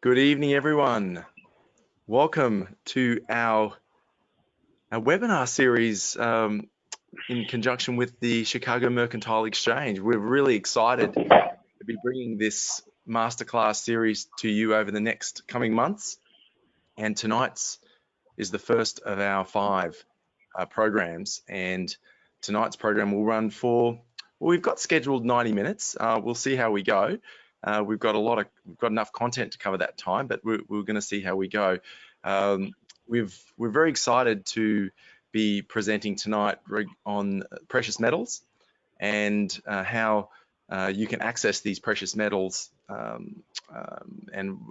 Good evening, everyone. Welcome to our webinar series in conjunction with the Chicago Mercantile Exchange. We're really excited to be bringing this masterclass series to you over the next coming months. And tonight's is the first of our 5 programs. And tonight's program will run for, well, we've got scheduled 90 minutes. We'll see how we go. We've got enough content to cover that time, but we're going to see how we go. We're very excited to be presenting tonight on precious metals and how you can access these precious metals and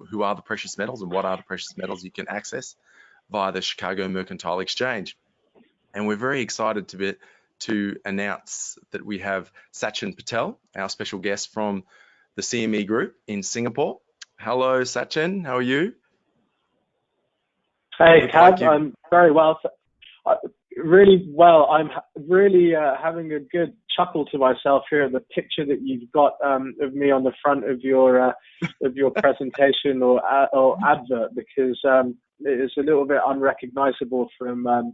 who are the precious metals and what are the precious metals you can access via the Chicago Mercantile Exchange. And we're very excited to announce that we have Sachin Patel, our special guest from the CME Group in Singapore. Hello, Sachin. How are you? Hey, Cam. I'm very well. Really well. I'm really having a good chuckle to myself here at the picture that you've got of me on the front of your presentation or advert, because it is a little bit unrecognizable from what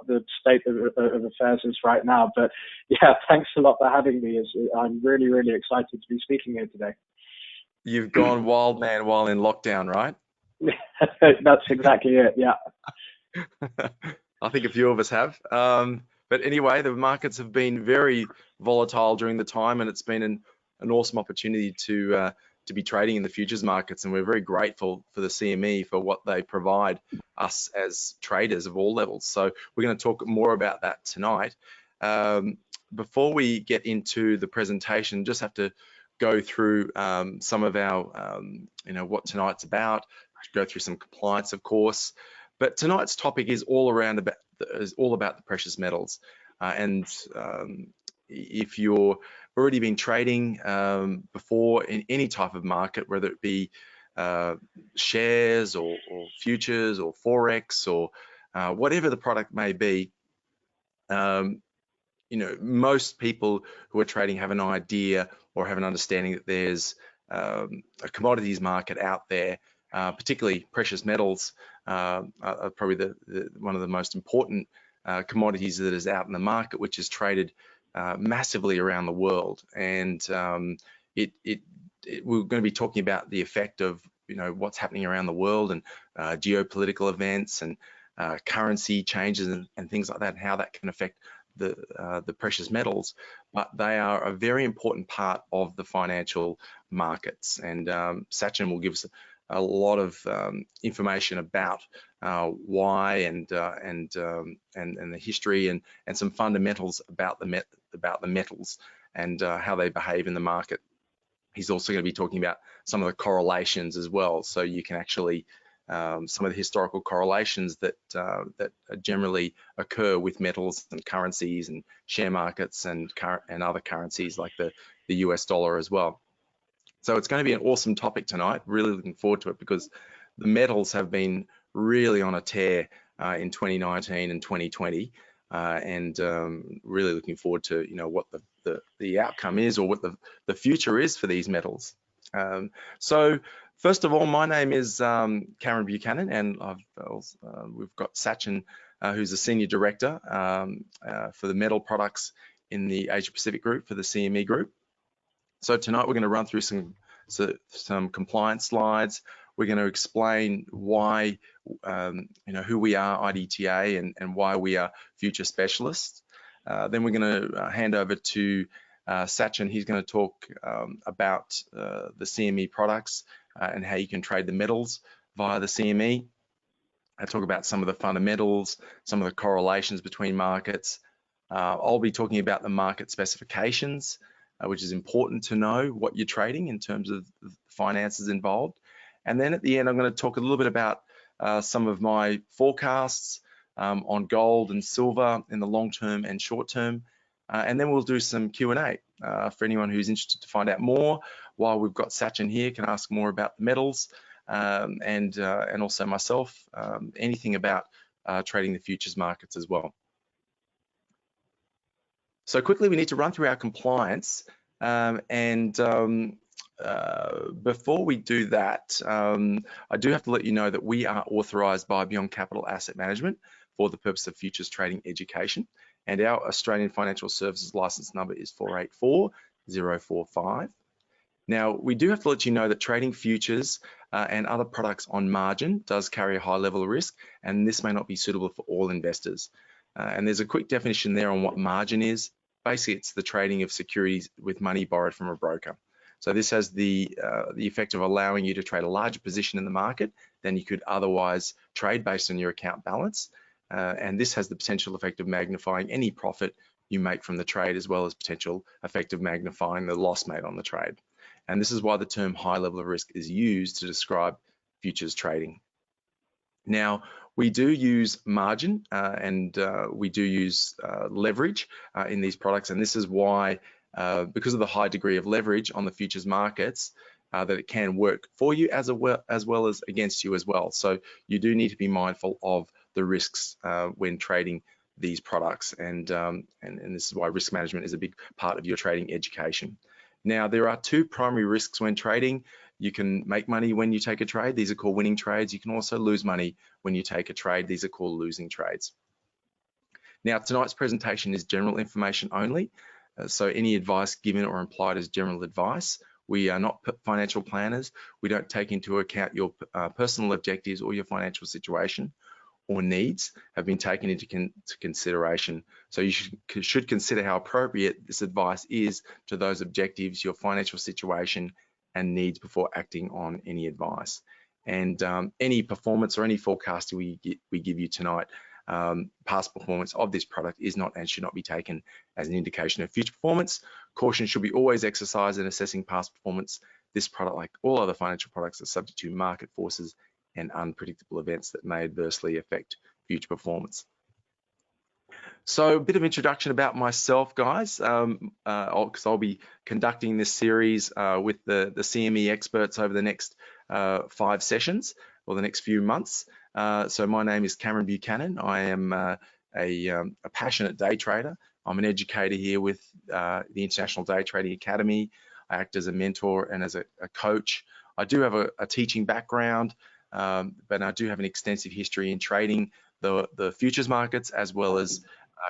the state of affairs is right now. But yeah, thanks a lot for having me. I'm really excited to be speaking here today. You've gone wild, man, while in lockdown, right? That's exactly it. Yeah. I think a few of us have. But anyway, the markets have been very volatile during the time, and it's been an awesome opportunity to be trading in the futures markets, and we're very grateful for the CME for what they provide us as traders of all levels. So we're going to talk more about that tonight. Before we get into the presentation, just have to go through some of our, what tonight's about, go through some compliance, of course. But tonight's topic is all about the precious metals. If you're already been trading before in any type of market, whether it be shares or futures or forex or whatever the product may be, most people who are trading have an idea or have an understanding that there's a commodities market out there. Particularly precious metals are probably one of the most important commodities that is out in the market, which is traded massively around the world. And we're going to be talking about the effect of what's happening around the world and geopolitical events and currency changes and things like that, and how that can affect the precious metals. But they are a very important part of the financial markets. And Sachin will give us a lot of information about why and the history and some fundamentals about the metals and how they behave in the market. He's also going to be talking about some of the correlations as well, so you can actually some of the historical correlations that generally occur with metals and currencies and share markets and other currencies like the US dollar as well. So it's going to be an awesome topic tonight. Really looking forward to it, because the metals have been really on a tear in 2019 and 2020, and really looking forward to what the outcome is, or what the future is for these metals. So first of all, my name is Cameron Buchanan, and we've got Sachin, who's a senior director for the metal products in the Asia Pacific group for the CME Group. So tonight we're going to run through some compliance slides. We're going to explain why, who we are, IDTA, and why we are future specialists. Then we're going to hand over to Sachin. He's going to talk about the CME products and how you can trade the metals via the CME. I talk about some of the fundamentals, some of the correlations between markets. I'll be talking about the market specifications, which is important to know what you're trading in terms of the finances involved. And then at the end, I'm going to talk a little bit about some of my forecasts on gold and silver in the long term and short term. And then we'll do some Q&A for anyone who's interested to find out more. While we've got Sachin here, can ask more about the metals and also myself, anything about trading the futures markets as well. So quickly, we need to run through our compliance, and before we do that, I do have to let you know that we are authorised by Beyond Capital Asset Management for the purpose of futures trading education, and our Australian Financial Services licence number is 484045. Now, we do have to let you know that trading futures and other products on margin does carry a high level of risk, and this may not be suitable for all investors. And there's a quick definition there on what margin is. Basically, it's the trading of securities with money borrowed from a broker. So this has the effect of allowing you to trade a larger position in the market than you could otherwise trade based on your account balance. And this has the potential effect of magnifying any profit you make from the trade, as well as potential effect of magnifying the loss made on the trade. And this is why the term high level of risk is used to describe futures trading. Now, we do use margin and we do use leverage in these products, and this is why, because of the high degree of leverage on the futures markets, that it can work for you as well as against you as well. So you do need to be mindful of the risks when trading these products, and this is why risk management is a big part of your trading education. Now, there are two primary risks when trading. You can make money when you take a trade. These are called winning trades. You can also lose money when you take a trade. These are called losing trades. Now, tonight's presentation is general information only. So any advice given or implied is general advice. We are not financial planners. We don't take into account your personal objectives or your financial situation or needs have been taken into consideration. So you should consider how appropriate this advice is to those objectives, your financial situation and needs before acting on any advice. And any performance or any forecasting we give you tonight, past performance of this product is not and should not be taken as an indication of future performance. Caution should be always exercised in assessing past performance. This product, like all other financial products, are subject to market forces and unpredictable events that may adversely affect future performance. So a bit of introduction about myself, guys, because I'll be conducting this series with the CME experts over the next 5 sessions or the next few months. So my name is Cameron Buchanan. I am a passionate day trader. I'm an educator here with the International Day Trading Academy. I act as a mentor and as a coach. I do have a teaching background, but I do have an extensive history in trading the futures markets as well as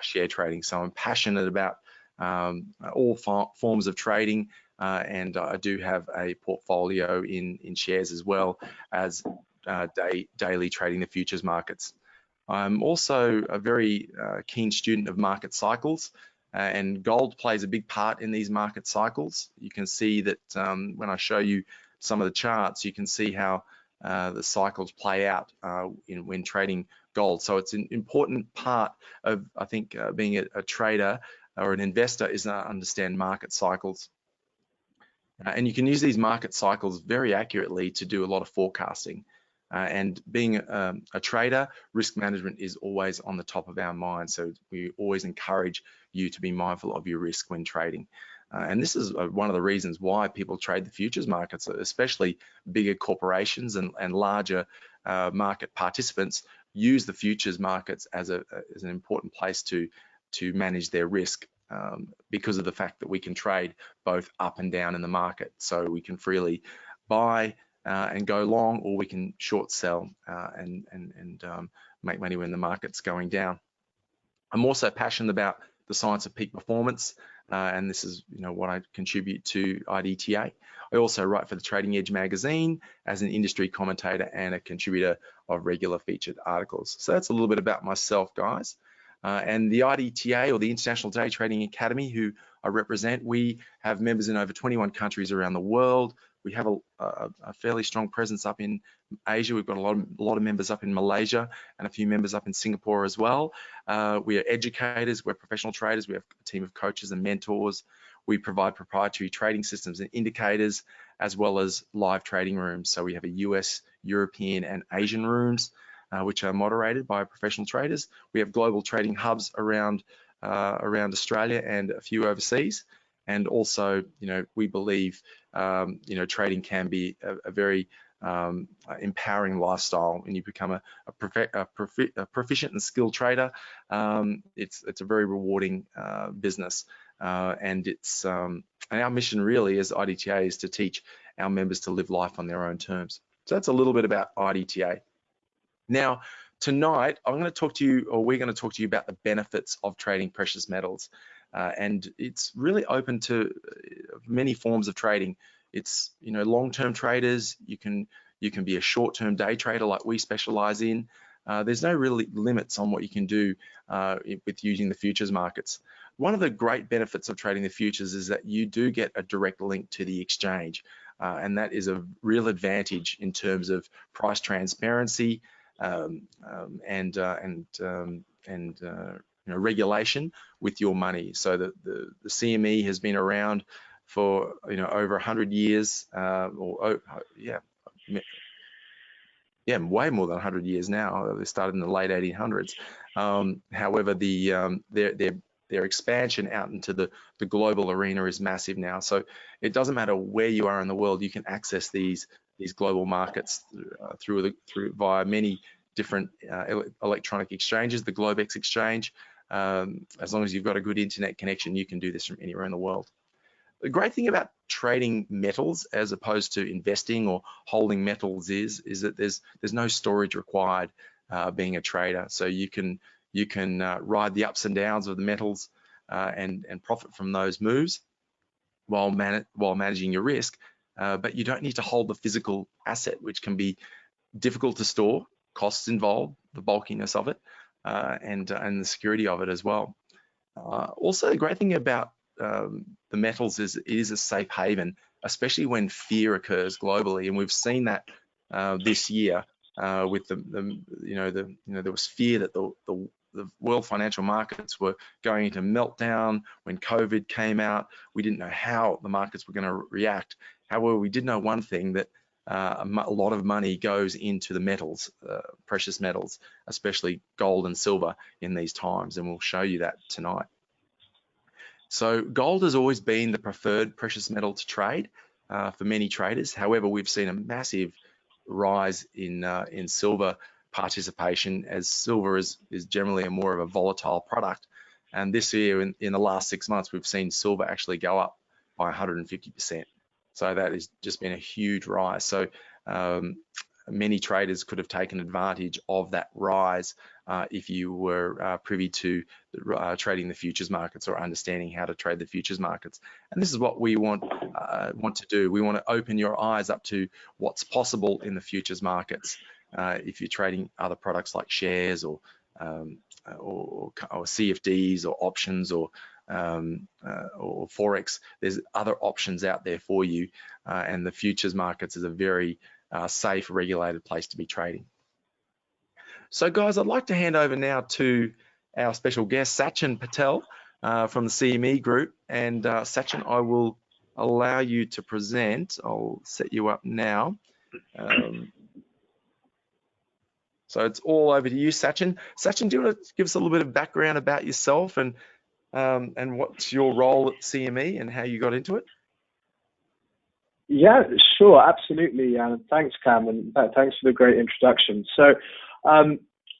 share trading. So I'm passionate about all forms of trading, and I do have a portfolio in shares as well as daily trading the futures markets. I'm also a very keen student of market cycles, and gold plays a big part in these market cycles. You can see that when I show you some of the charts, you can see how the cycles play out when trading gold. So it's an important part of, I think, being a trader or an investor is to understand market cycles. And you can use these market cycles very accurately to do a lot of forecasting. And being a trader, risk management is always on the top of our mind. So we always encourage you to be mindful of your risk when trading. And this is one of the reasons why people trade the futures markets, especially bigger corporations and larger market participants use the futures markets as an important place to manage their risk because of the fact that we can trade both up and down in the market. So we can freely buy and go long, or we can short sell and make money when the market's going down. I'm also passionate about the science of peak performance, and this is what I contribute to IDTA. I also write for the Trading Edge magazine as an industry commentator and a contributor of regular featured articles. So that's a little bit about myself, guys. And the IDTA, or the International Day Trading Academy, who I represent, we have members in over 21 countries around the world. We have a fairly strong presence up in Asia. We've got a lot of members up in Malaysia and a few members up in Singapore as well. We are educators, we're professional traders, we have a team of coaches and mentors. We provide proprietary trading systems and indicators, as well as live trading rooms. So we have a US, European and Asian rooms, which are moderated by professional traders. We have global trading hubs around Australia and a few overseas. And also, we believe, trading can be a very empowering lifestyle. When you become a proficient and skilled trader, it's a very rewarding business. and it's and our mission really as IDTA is to teach our members to live life on their own terms. So that's a little bit about IDTA. Now, tonight, I'm going to talk to you, or we're going to talk to you about the benefits of trading precious metals. And it's really open to many forms of trading. It's, long-term traders. You can be a short-term day trader like we specialize in. There's no really limits on what you can do with using the futures markets. One of the great benefits of trading the futures is that you do get a direct link to the exchange. And that is a real advantage in terms of price transparency, and regulation with your money. So the CME has been around for over 100 years, way more than 100 years now. They started in the late 1800s. However, their expansion out into the global arena is massive now. So it doesn't matter where you are in the world, you can access these global markets via many different electronic exchanges. The Globex exchange, as long as you've got a good internet connection, you can do this from anywhere in the world. The great thing about trading metals as opposed to investing or holding metals is that there's no storage required being a trader. So you can ride the ups and downs of the metals and profit from those moves while managing your risk. But you don't need to hold the physical asset, which can be difficult to store, costs involved, the bulkiness of it, and the security of it as well. Also, the great thing about the metals is it is a safe haven, especially when fear occurs globally, and we've seen that this year with there was fear that the world financial markets were going into meltdown when COVID came out. We didn't know how the markets were going to react. However, we did know one thing, that a lot of money goes into the metals, precious metals, especially gold and silver in these times, and we'll show you that tonight. So gold has always been the preferred precious metal to trade for many traders. However, we've seen a massive rise in silver participation, as silver is generally more of a volatile product. And this year, in the last 6 months, we've seen silver actually go up by 150%. So that has just been a huge rise. So many traders could have taken advantage of that rise if you were privy to trading the futures markets or understanding how to trade the futures markets. And this is what we want to do. We want to open your eyes up to what's possible in the futures markets. If you're trading other products like shares or CFDs or options or Forex, there's other options out there for you, and the futures markets is a very safe, regulated place to be trading. So guys, I'd like to hand over now to our special guest, Sachin Patel from the CME Group. And Sachin, I will allow you to present. I'll set you up now. So it's all over to you, Sachin. Sachin, do you want to give us a little bit of background about yourself and what's your role at CME and how you got into it? Yeah, sure, absolutely. Thanks, Cam, and thanks for the great introduction. So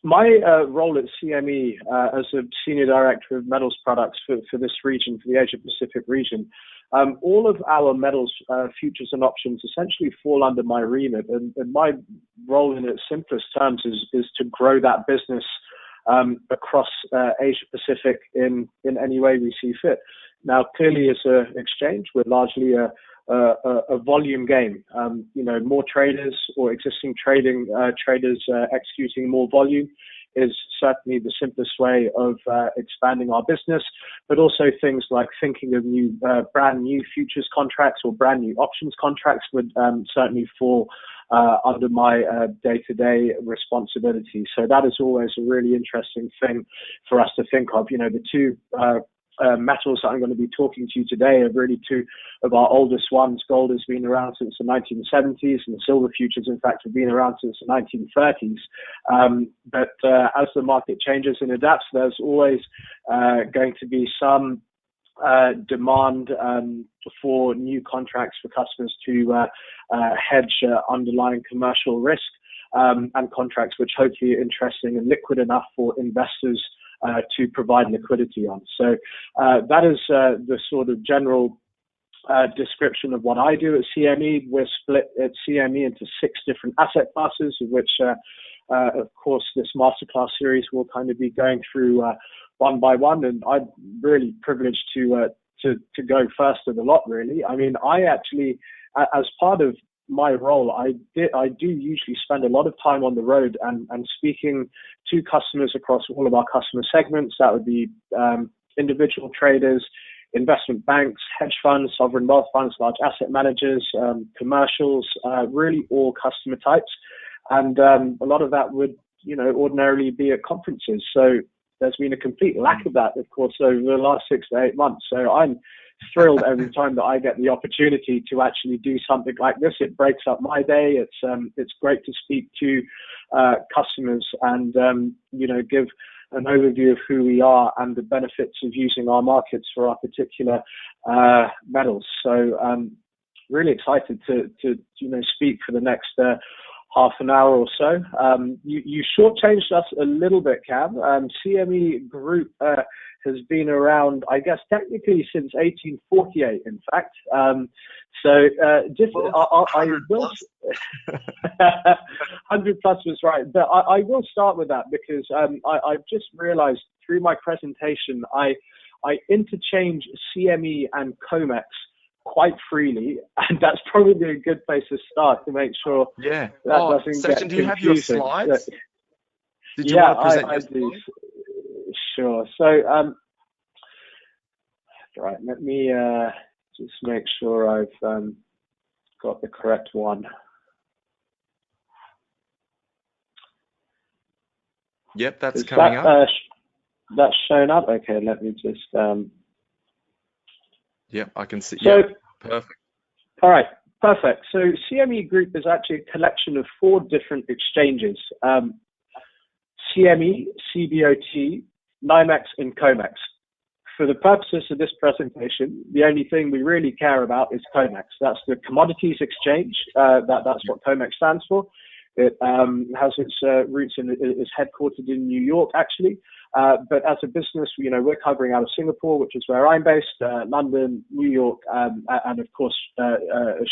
my role at CME as a Senior Director of Metals Products for this region, for the Asia-Pacific region, all of our metals, futures and options essentially fall under my remit. And my role in its simplest terms is to grow that business across Asia-Pacific in any way we see fit. Now, clearly as an exchange, we're largely a volume game. More traders or existing traders executing more volume is certainly the simplest way of expanding our business, but also things like thinking of brand new futures contracts or brand new options contracts would certainly fall under my day-to-day responsibility. So that is always a really interesting thing for us to think of. The two metals that I'm going to be talking to you today are really two of our oldest ones. Gold has been around since the 1970s, and the silver futures, in fact, have been around since the 1930s. But as the market changes and adapts, there's always going to be some demand for new contracts for customers to hedge underlying commercial risk, and contracts which hopefully are interesting and liquid enough for investors to provide liquidity on. So that is the sort of general description of what I do at CME. We're split at CME into 6 different asset classes, of which, of course, this Masterclass series will kind of be going through one by one. And I'm really privileged to go first of the lot, really. I mean, I actually, as part of my role, I do usually spend a lot of time on the road and speaking to customers across all of our customer segments. That would be individual traders, investment banks, hedge funds, sovereign wealth funds, large asset managers, commercials, really all customer types. And a lot of that would, ordinarily be at conferences. So there's been a complete lack of that, of course, over the last 6 to 8 months. So I'm thrilled every time that I get the opportunity to actually do something like this. It breaks up my day. It's great to speak to customers and, give an overview of who we are and the benefits of using our markets for our particular metals. So really excited to speak for the next half an hour or so. You shortchanged us a little bit, Cam. CME Group has been around, I guess, technically since 1848, in fact. Just I will 100 plus was right, but I will start with that because I've just realized through my presentation I interchange CME and COMEX quite freely, and that's probably a good place to start to make sure that doesn't Sachin, get do you have your confusing. slides? Did you want to present your do. slides? Sure. So, right, let me just make sure I've got the correct one. Yep, that's coming up. That's shown up. Okay, let me just. Yep, I can see. So, yep, perfect. All right, perfect. So CME Group is actually a collection of 4 different exchanges: CME, CBOT, NYMEX, and COMEX. For the purposes of this presentation, the only thing we really care about is COMEX. That's the Commodities Exchange. That's what COMEX stands for. It has its roots is headquartered in New York, actually. But as a business, we're covering out of Singapore, which is where I'm based, London, New York, and of course,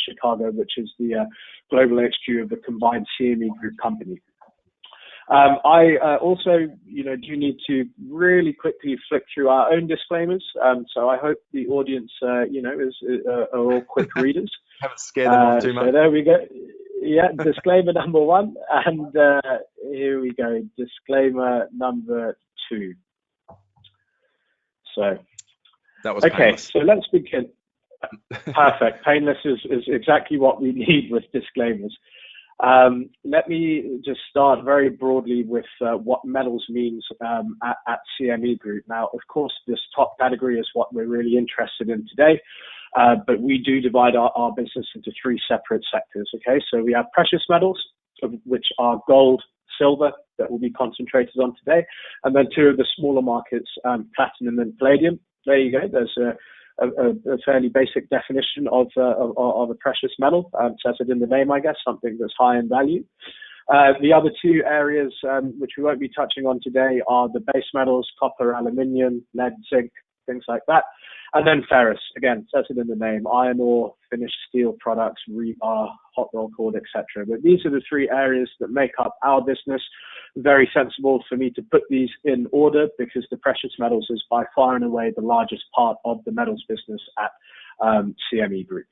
Chicago, which is the global HQ of the combined CME Group company. I also, do need to really quickly flick through our own disclaimers. So I hope the audience, are all quick readers. Haven't scared them off too much. So there we go. Yeah, disclaimer number 1, and here we go. Disclaimer number 2. So that was okay. painless. So let's begin. Perfect. Painless is exactly what we need with disclaimers. Let me just start very broadly with what metals means at CME Group. Now, of course, this top category is what we're really interested in today, but we do divide our business into 3 separate sectors. Okay, so we have precious metals, which are gold, silver, that will be concentrated on today, and then 2 of the smaller markets, platinum and palladium. There you go. There's a fairly basic definition of a precious metal. Says it in the name, I guess, something that's high in value. The other 2 areas, which we won't be touching on today, are the base metals: copper, aluminium, lead, zinc, things like that. And then ferrous, again, says it in the name: iron ore, finished steel products, rebar, hot rolled cord, etc. But these are the 3 areas that make up our business. Very sensible for me to put these in order because the precious metals is by far and away the largest part of the metals business at CME Group.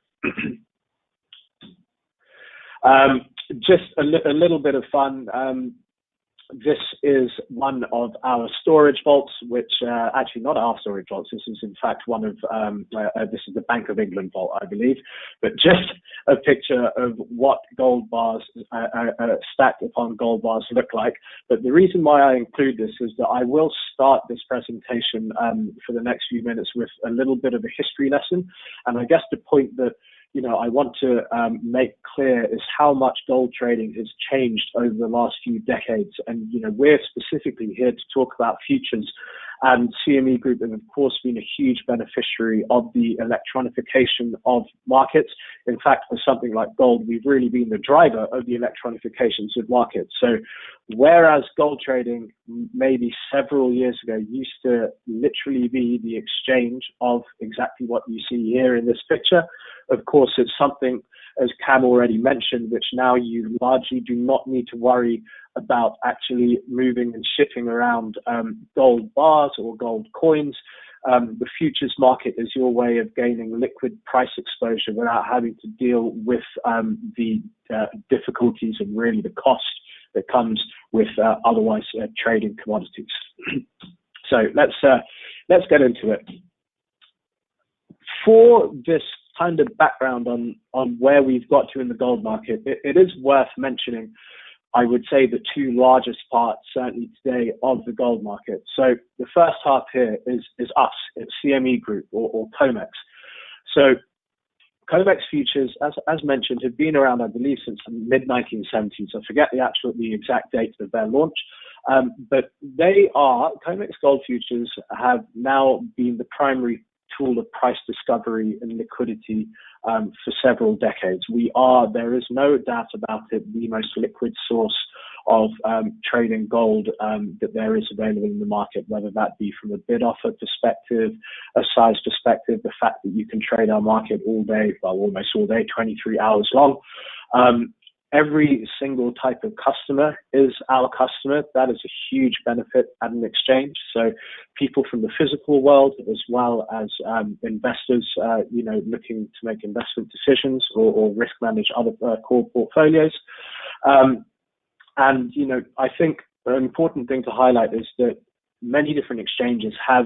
Just a little bit of fun. This is one of our storage vaults, which actually not our storage vaults. This is in fact one of this is the Bank of England vault, I believe. But just a picture of what gold bars stacked upon gold bars look like. But the reason why I include this is that I will start this presentation for the next few minutes with a little bit of a history lesson, and I guess the point that I want to make clear is how much gold trading has changed over the last few decades. And, we're specifically here to talk about futures And CME Group has, of course, been a huge beneficiary of the electronification of markets. In fact, for something like gold, we've really been the driver of the electronifications of markets. So whereas gold trading maybe several years ago used to literally be the exchange of exactly what you see here in this picture, of course, it's something, as Cam already mentioned, which now you largely do not need to worry about actually moving and shifting around gold bars or gold coins. The futures market is your way of gaining liquid price exposure without having to deal with the difficulties and really the cost that comes with otherwise trading commodities. So let's get into it. For this kind of background on where we've got to in the gold market, it is worth mentioning, I would say, the two largest parts certainly today of the gold market. So the first half here is us, it's CME Group or COMEX. So COMEX futures, as mentioned, have been around, I believe, since the mid-1970s. I forget the exact date of their launch. But COMEX gold futures have now been the primary tool of price discovery and liquidity for several decades. There is no doubt about it, the most liquid source of trading gold that there is available in the market, whether that be from a bid offer perspective, a size perspective, the fact that you can trade our market all day, well, almost all day, 23 hours long. Every single type of customer is our customer. That is a huge benefit at an exchange. So people from the physical world, as well as investors, looking to make investment decisions or risk manage other core portfolios. And I think an important thing to highlight is that many different exchanges have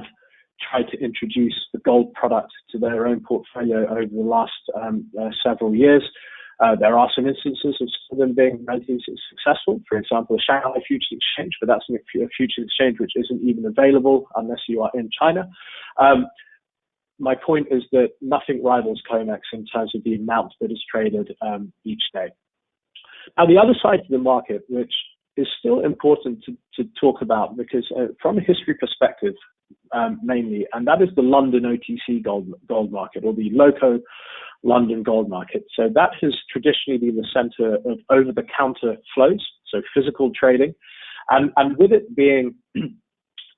tried to introduce the gold product to their own portfolio over the last several years. There are some instances of some of them being relatively successful. For example, the Shanghai Futures Exchange, but that's a futures exchange which isn't even available unless you are in China. My point is that nothing rivals COMEX in terms of the amount that is traded each day. Now, the other side to the market, which is still important to talk about, because from a history perspective, mainly, and that is the London OTC gold market, or the Loco London gold market. So that has traditionally been the center of over-the-counter flows, so physical trading. And with it being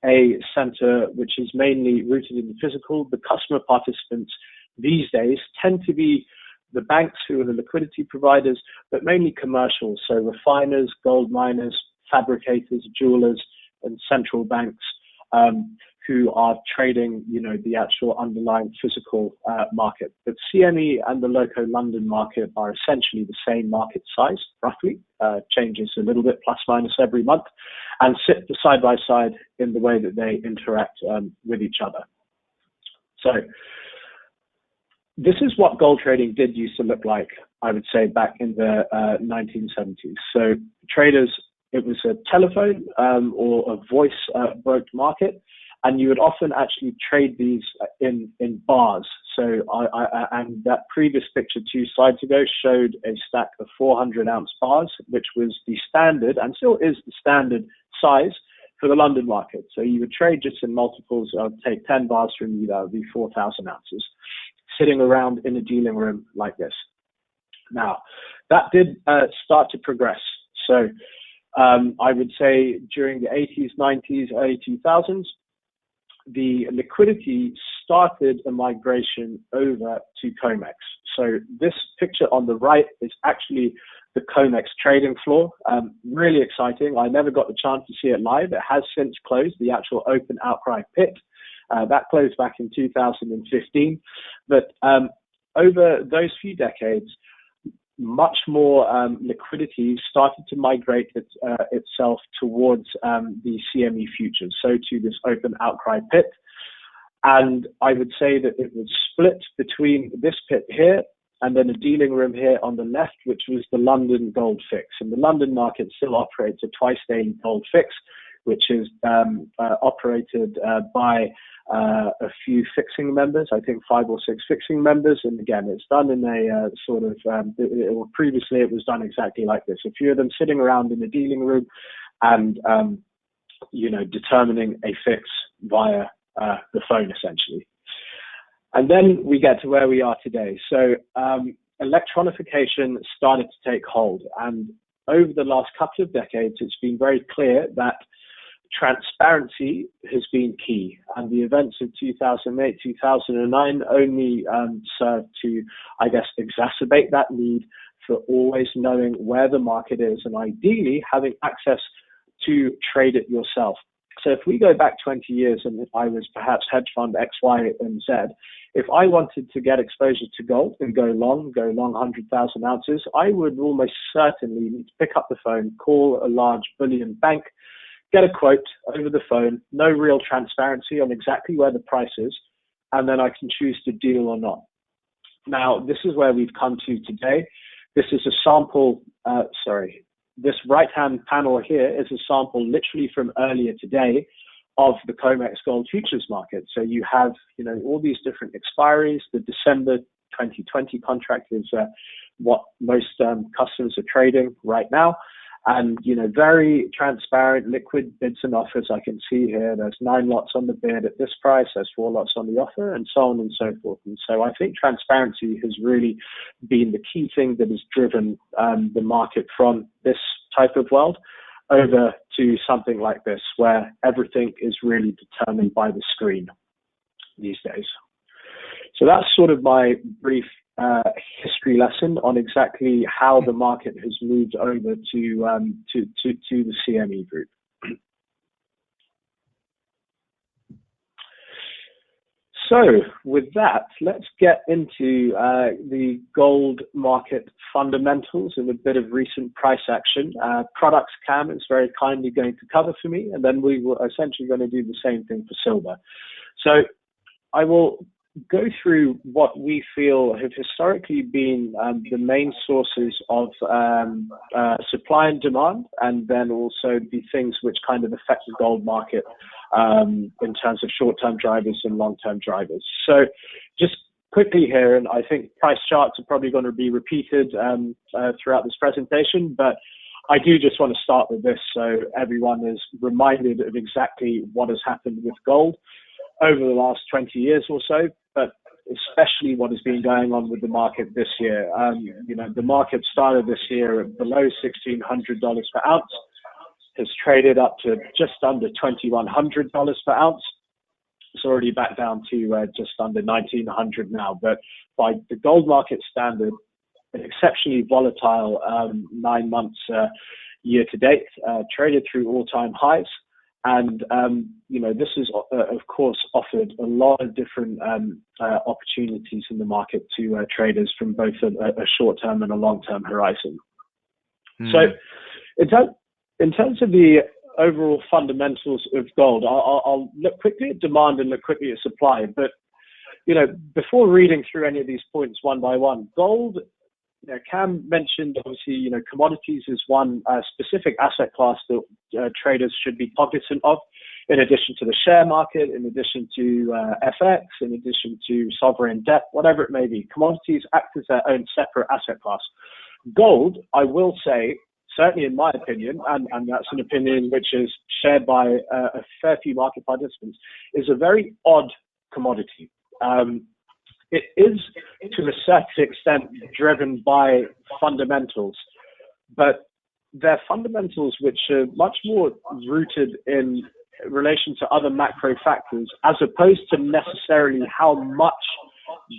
a center which is mainly rooted in the physical, the customer participants these days tend to be the banks who are the liquidity providers, but mainly commercials, so refiners, gold miners, fabricators, jewelers, and central banks who are trading, the actual underlying physical market. But CME and the Loco London market are essentially the same market size, roughly, changes a little bit plus minus every month, and sit side by side in the way that they interact with each other. So this is what gold trading did used to look like, I would say, back in the 1970s. So traders, it was a telephone or a voice broke market, and you would often actually trade these in bars. So and that previous picture 2 slides ago showed a stack of 400-ounce bars, which was the standard and still is the standard size for the London market. So you would trade just in multiples of, take 10 bars from you, that would be 4,000 ounces, sitting around in a dealing room like this. Now, that did start to progress. So I would say during the 80s, 90s, early 2000s, the liquidity started a migration over to COMEX. So this picture on the right is actually the COMEX trading floor. Really exciting. I never got the chance to see it live. It has since closed, the actual open outcry pit. That closed back in 2015. But over those few decades, much more liquidity started to migrate itself towards the CME futures, so to this open outcry pit. And I would say that it was split between this pit here and then a dealing room here on the left, which was the London gold fix. And the London market still operates a twice daily gold fix, which is operated by a few fixing members, I think 5 or 6 fixing members. And again, it's done in a sort of, previously it was done exactly like this. A few of them sitting around in the dealing room and, determining a fix via the phone, essentially. And then we get to where we are today. So electronification started to take hold. And over the last couple of decades, it's been very clear that transparency has been key. And the events of 2008, 2009 only served to, I guess, exacerbate that need for always knowing where the market is and ideally having access to trade it yourself. So if we go back 20 years and I was perhaps hedge fund X, Y, and Z, if I wanted to get exposure to gold and go long 100,000 ounces, I would almost certainly need to pick up the phone, call a large bullion bank, get a quote over the phone, no real transparency on exactly where the price is, and then I can choose to deal or not. Now, this is where we've come to today. This is a sample, this right-hand panel here is a sample literally from earlier today of the COMEX gold futures market. So you have, all these different expiries. The December 2020 contract is what most customers are trading right now. And, very transparent, liquid bids and offers. I can see here there's 9 lots on the bid at this price, there's 4 lots on the offer, and so on and so forth. And so I think transparency has really been the key thing that has driven the market from this type of world over to something like this, where everything is really determined by the screen these days. So that's sort of my brief history lesson on exactly how the market has moved over to the CME Group. So with that, let's get into the gold market fundamentals and a bit of recent price action. Products Cam is very kindly going to cover for me, and then we will essentially going to do the same thing for silver. So I will go through what we feel have historically been the main sources of supply and demand, and then also the things which kind of affect the gold market in terms of short-term drivers and long-term drivers. So just quickly here, and I think price charts are probably going to be repeated throughout this presentation, but I do just want to start with this so everyone is reminded of exactly what has happened with gold over the last 20 years or so, but especially what has been going on with the market this year. The market started this year at below $1,600 per ounce, has traded up to just under $2,100 per ounce. It's already back down to just under $1,900 now, but by the gold market standard, an exceptionally volatile 9 months year to date, traded through all-time highs. And, this has, of course, offered a lot of different opportunities in the market to traders from both a short-term and a long-term horizon. So in terms of the overall fundamentals of gold, I'll look quickly at demand and look quickly at supply. But, before reading through any of these points one by one, gold, Cam mentioned, obviously, commodities is one specific asset class that traders should be cognizant of, in addition to the share market, in addition to FX, in addition to sovereign debt, whatever it may be. Commodities act as their own separate asset class. Gold, I will say, certainly in my opinion, and that's an opinion which is shared by a fair few market participants, is a very odd commodity. It is, to a certain extent, driven by fundamentals, but they're fundamentals which are much more rooted in relation to other macro factors, as opposed to necessarily how much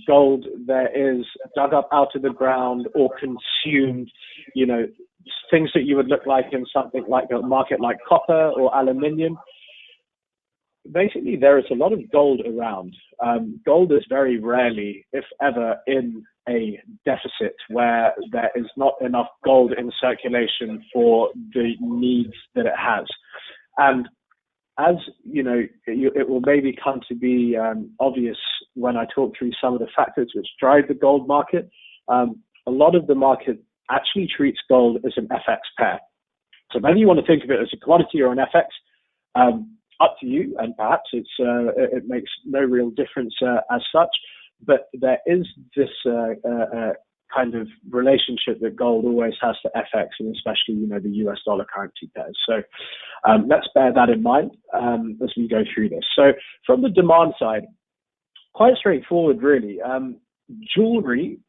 gold there is dug up out of the ground or consumed, things that you would look like in something like a market like copper or aluminium. Basically, there is a lot of gold around. Gold is very rarely, if ever, in a deficit where there is not enough gold in circulation for the needs that it has. And as it will maybe come to be obvious when I talk through some of the factors which drive the gold market. A lot of the market actually treats gold as an FX pair. So whether you want to think of it as a commodity or an FX, up to you, and perhaps it makes no real difference as such. But there is this kind of relationship that gold always has to FX, and especially, you know, the US dollar currency pairs. So let's bear that in mind as we go through this. So from the demand side, quite straightforward, really. Jewelry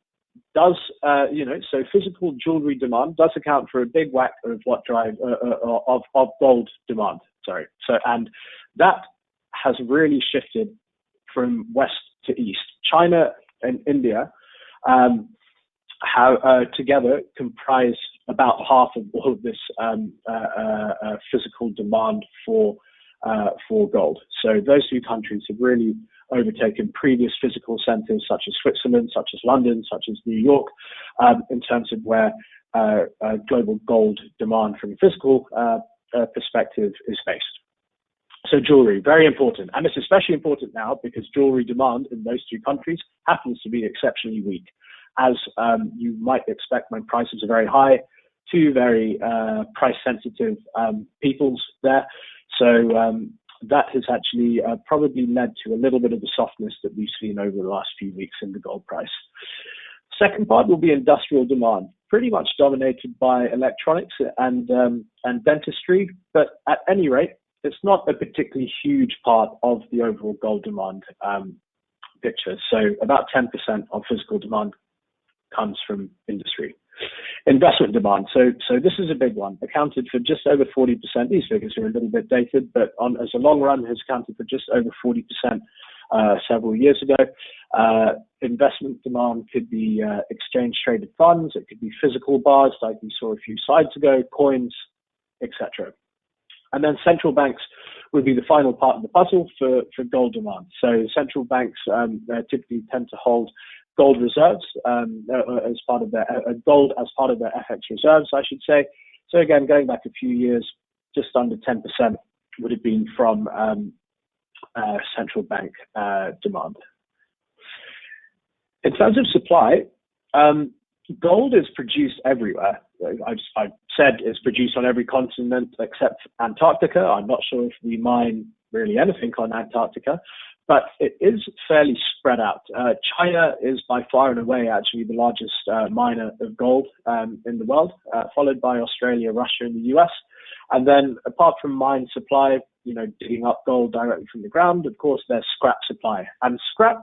does, so physical jewelry demand does account for a big whack of what drive of gold demand. Sorry. So, and that has really shifted from west to east. China and India have together comprise about half of all of this physical demand for gold. So those two countries have really overtaken previous physical centers such as Switzerland, such as London, such as New York, in terms of where global gold demand from a physical perspective is based. So jewelry, very important. And it's especially important now because jewelry demand in those two countries happens to be exceptionally weak. As you might expect when prices are very high, two very price sensitive peoples there. So that has actually probably led to a little bit of the softness that we've seen over the last few weeks in the gold price. Second part will be industrial demand, pretty much dominated by electronics and dentistry, but at any rate, it's not a particularly huge part of the overall gold demand picture. So about 10% of physical demand comes from industry. Investment demand. So this is a big one, accounted for just over 40%. These figures are a little bit dated, but as a long run has accounted for just over 40% several years ago. Investment demand could be exchange traded funds, it could be physical bars like we saw a few slides ago, coins, etc. And then central banks would be the final part of the puzzle for gold demand. So central banks typically tend to hold gold reserves as part of their gold as part of their FX reserves, I should say. So again, going back a few years, just under 10% would have been from central bank demand. In terms of supply, gold is produced everywhere. I've said it's produced on every continent except Antarctica. I'm not sure if we mine really anything on Antarctica, but it is fairly spread out. China is by far and away actually the largest miner of gold in the world, followed by Australia, Russia, and the US. And then apart from mine supply, digging up gold directly from the ground, of course, there's scrap supply. And scrap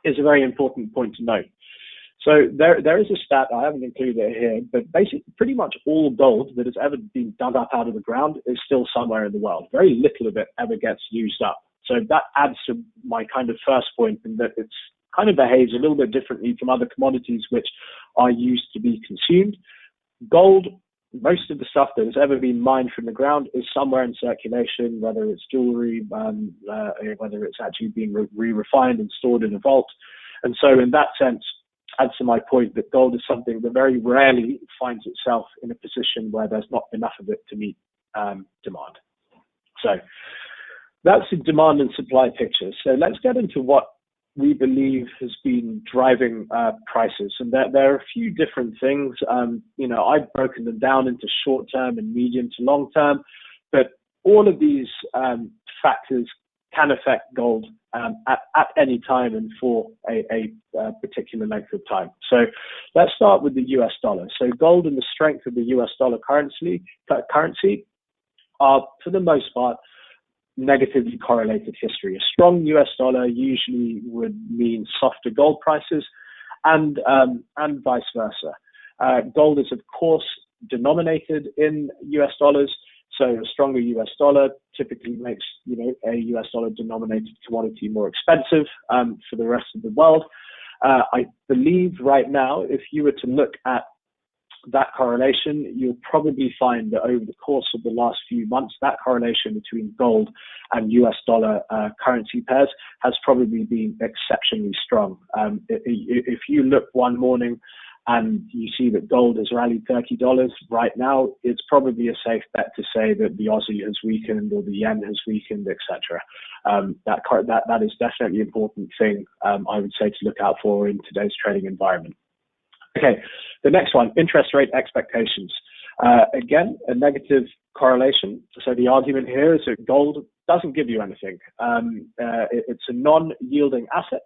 is a very important point to note. So there is a stat, I haven't included it here, but basically pretty much all gold that has ever been dug up out of the ground is still somewhere in the world. Very little of it ever gets used up. So that adds to my kind of first point in that it's kind of behaves a little bit differently from other commodities which are used to be consumed. Gold, most of the stuff that has ever been mined from the ground is somewhere in circulation, whether it's jewelry, whether it's actually being re-refined and stored in a vault. And so in that sense, adds to my point that gold is something that very rarely finds itself in a position where there's not enough of it to meet demand. So that's the demand and supply picture. So let's get into what we believe has been driving prices. And there are a few different things. I've broken them down into short-term and medium to long-term, but all of these factors can affect gold at any time and for a particular length of time. So let's start with the US dollar. So gold and the strength of the US dollar currency are, for the most part, negatively correlated history. A strong US dollar usually would mean softer gold prices and vice versa. Gold is, of course, denominated in US dollars. So a stronger US dollar typically makes, a US dollar denominated commodity more expensive for the rest of the world. I believe right now, if you were to look at that correlation, you'll probably find that over the course of the last few months, that correlation between gold and US dollar currency pairs has probably been exceptionally strong. If you look one morning and you see that gold has rallied $30 right now, it's probably a safe bet to say that the Aussie has weakened or the yen has weakened, etc. That is definitely an important thing, I would say, to look out for in today's trading environment. Okay, the next one, interest rate expectations. Again, a negative correlation. So the argument here is that gold doesn't give you anything. It's a non-yielding asset.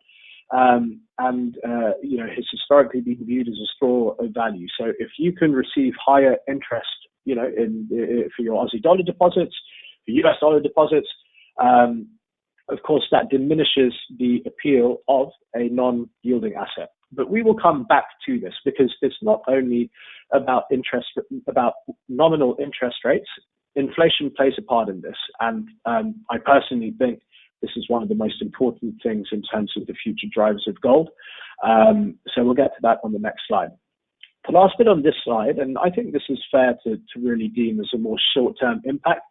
has historically been viewed as a store of value. So if you can receive higher interest, for your Aussie dollar deposits, for US dollar deposits, of course, that diminishes the appeal of a non-yielding asset. But we will come back to this because it's not only about nominal interest rates. Inflation plays a part in this, and I personally think this is one of the most important things in terms of the future drivers of gold. So we'll get to that on the next slide. The last bit on this slide, and I think this is fair to really deem as a more short-term impact,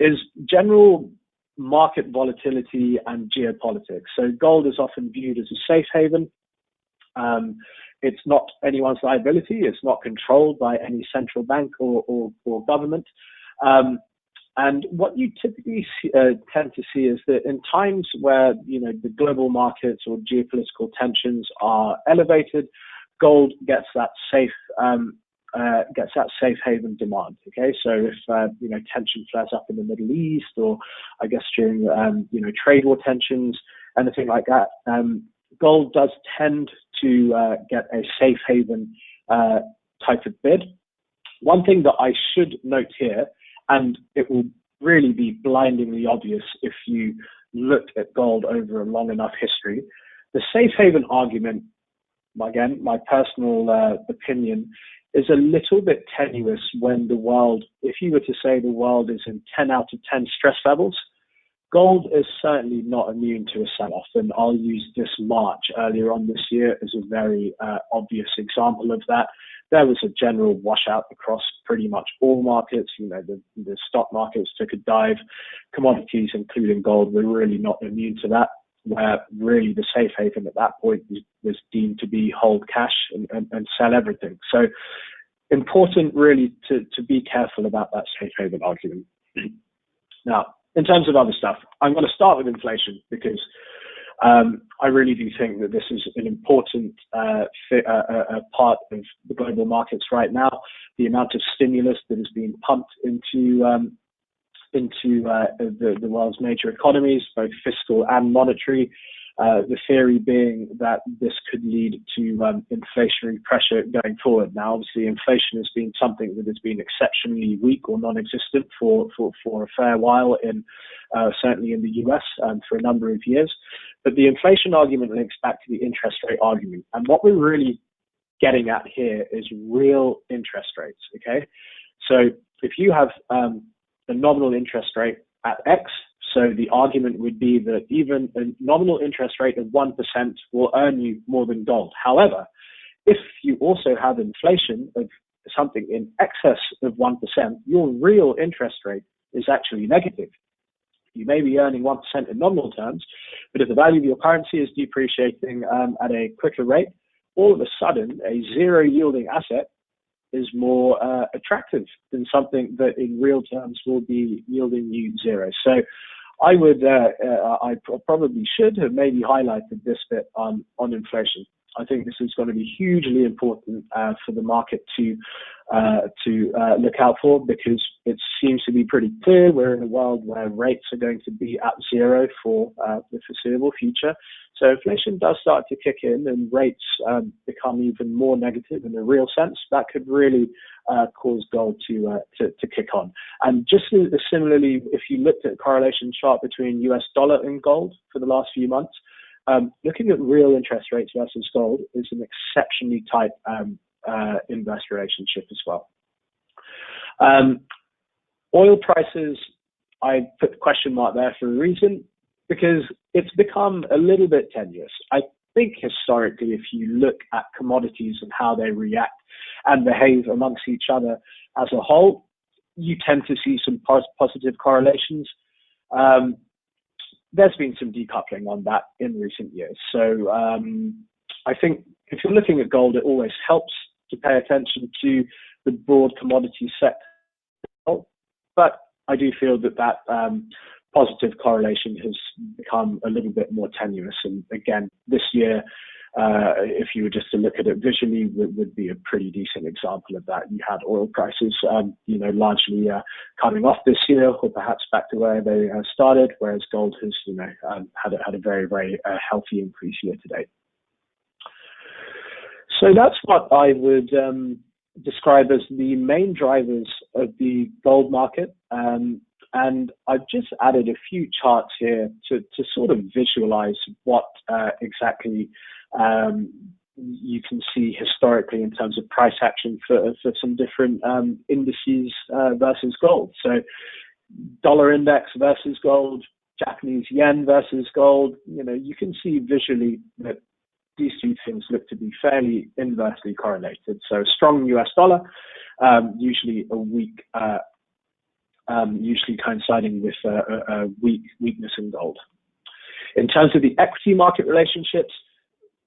is general market volatility and geopolitics. So gold is often viewed as a safe haven. It's not anyone's liability. It's not controlled by any central bank or government. And what you typically tend to see is that in times where the global markets or geopolitical tensions are elevated, gold gets that safe haven demand. Okay, so if tension flares up in the Middle East, or I guess during trade war tensions, anything like that, gold does tend to get a safe haven type of bid. One thing that I should note here, and it will really be blindingly obvious if you look at gold over a long enough history, the safe haven argument, again, my personal opinion, is a little bit tenuous when the world, if you were to say the world is in 10 out of 10 stress levels, gold is certainly not immune to a sell-off. And I'll use this March earlier on this year as a very obvious example of that. There was a general washout across pretty much all markets. The stock markets took a dive. Commodities, including gold, were really not immune to that, where really the safe haven at that point was deemed to be hold cash and sell everything. So important really to be careful about that safe haven argument. Now, in terms of other stuff, I'm going to start with inflation because I really do think that this is an important part of the global markets right now. The amount of stimulus that is being pumped into the world's major economies, both fiscal and monetary. The theory being that this could lead to inflationary pressure going forward. Now, obviously, inflation has been something that has been exceptionally weak or non-existent for a fair while, certainly in the US for a number of years. But the inflation argument links back to the interest rate argument. And what we're really getting at here is real interest rates, okay? So if you have a nominal interest rate at X, so the argument would be that even a nominal interest rate of 1% will earn you more than gold. However, if you also have inflation of something in excess of 1%, your real interest rate is actually negative. You may be earning 1% in nominal terms, but if the value of your currency is depreciating at a quicker rate, all of a sudden a zero yielding asset is more attractive than something that in real terms will be yielding you zero. So I probably should have maybe highlighted this bit on inflation. I think this is going to be hugely important for the market to look out for, because it seems to be pretty clear we're in a world where rates are going to be at zero for the foreseeable future. So inflation does start to kick in and rates become even more negative in a real sense. That could really cause gold to kick on. And just similarly, if you looked at a correlation chart between US dollar and gold for the last few months, looking at real interest rates versus gold is an exceptionally tight inverse relationship as well. Oil prices, I put the question mark there for a reason, because it's become a little bit tenuous. I think historically, if you look at commodities and how they react and behave amongst each other as a whole, you tend to see some positive correlations. There's been some decoupling on that in recent years. So I think if you're looking at gold, it always helps to pay attention to the broad commodity sector. But I do feel that positive correlation has become a little bit more tenuous. And again, this year, if you were just to look at it visually, would be a pretty decent example of that. You had oil prices, largely coming off this year, or perhaps back to where they started, whereas gold has, had a very, very healthy increase year to date. So that's what I would describe as the main drivers of the gold market. And I've just added a few charts here to sort of visualize what exactly you can see historically in terms of price action for some different indices versus gold. So dollar index versus gold, Japanese yen versus gold, you can see visually that these two things look to be fairly inversely correlated. So a strong US dollar, usually a weak, usually coinciding with a weakness in gold. In terms of the equity market relationships,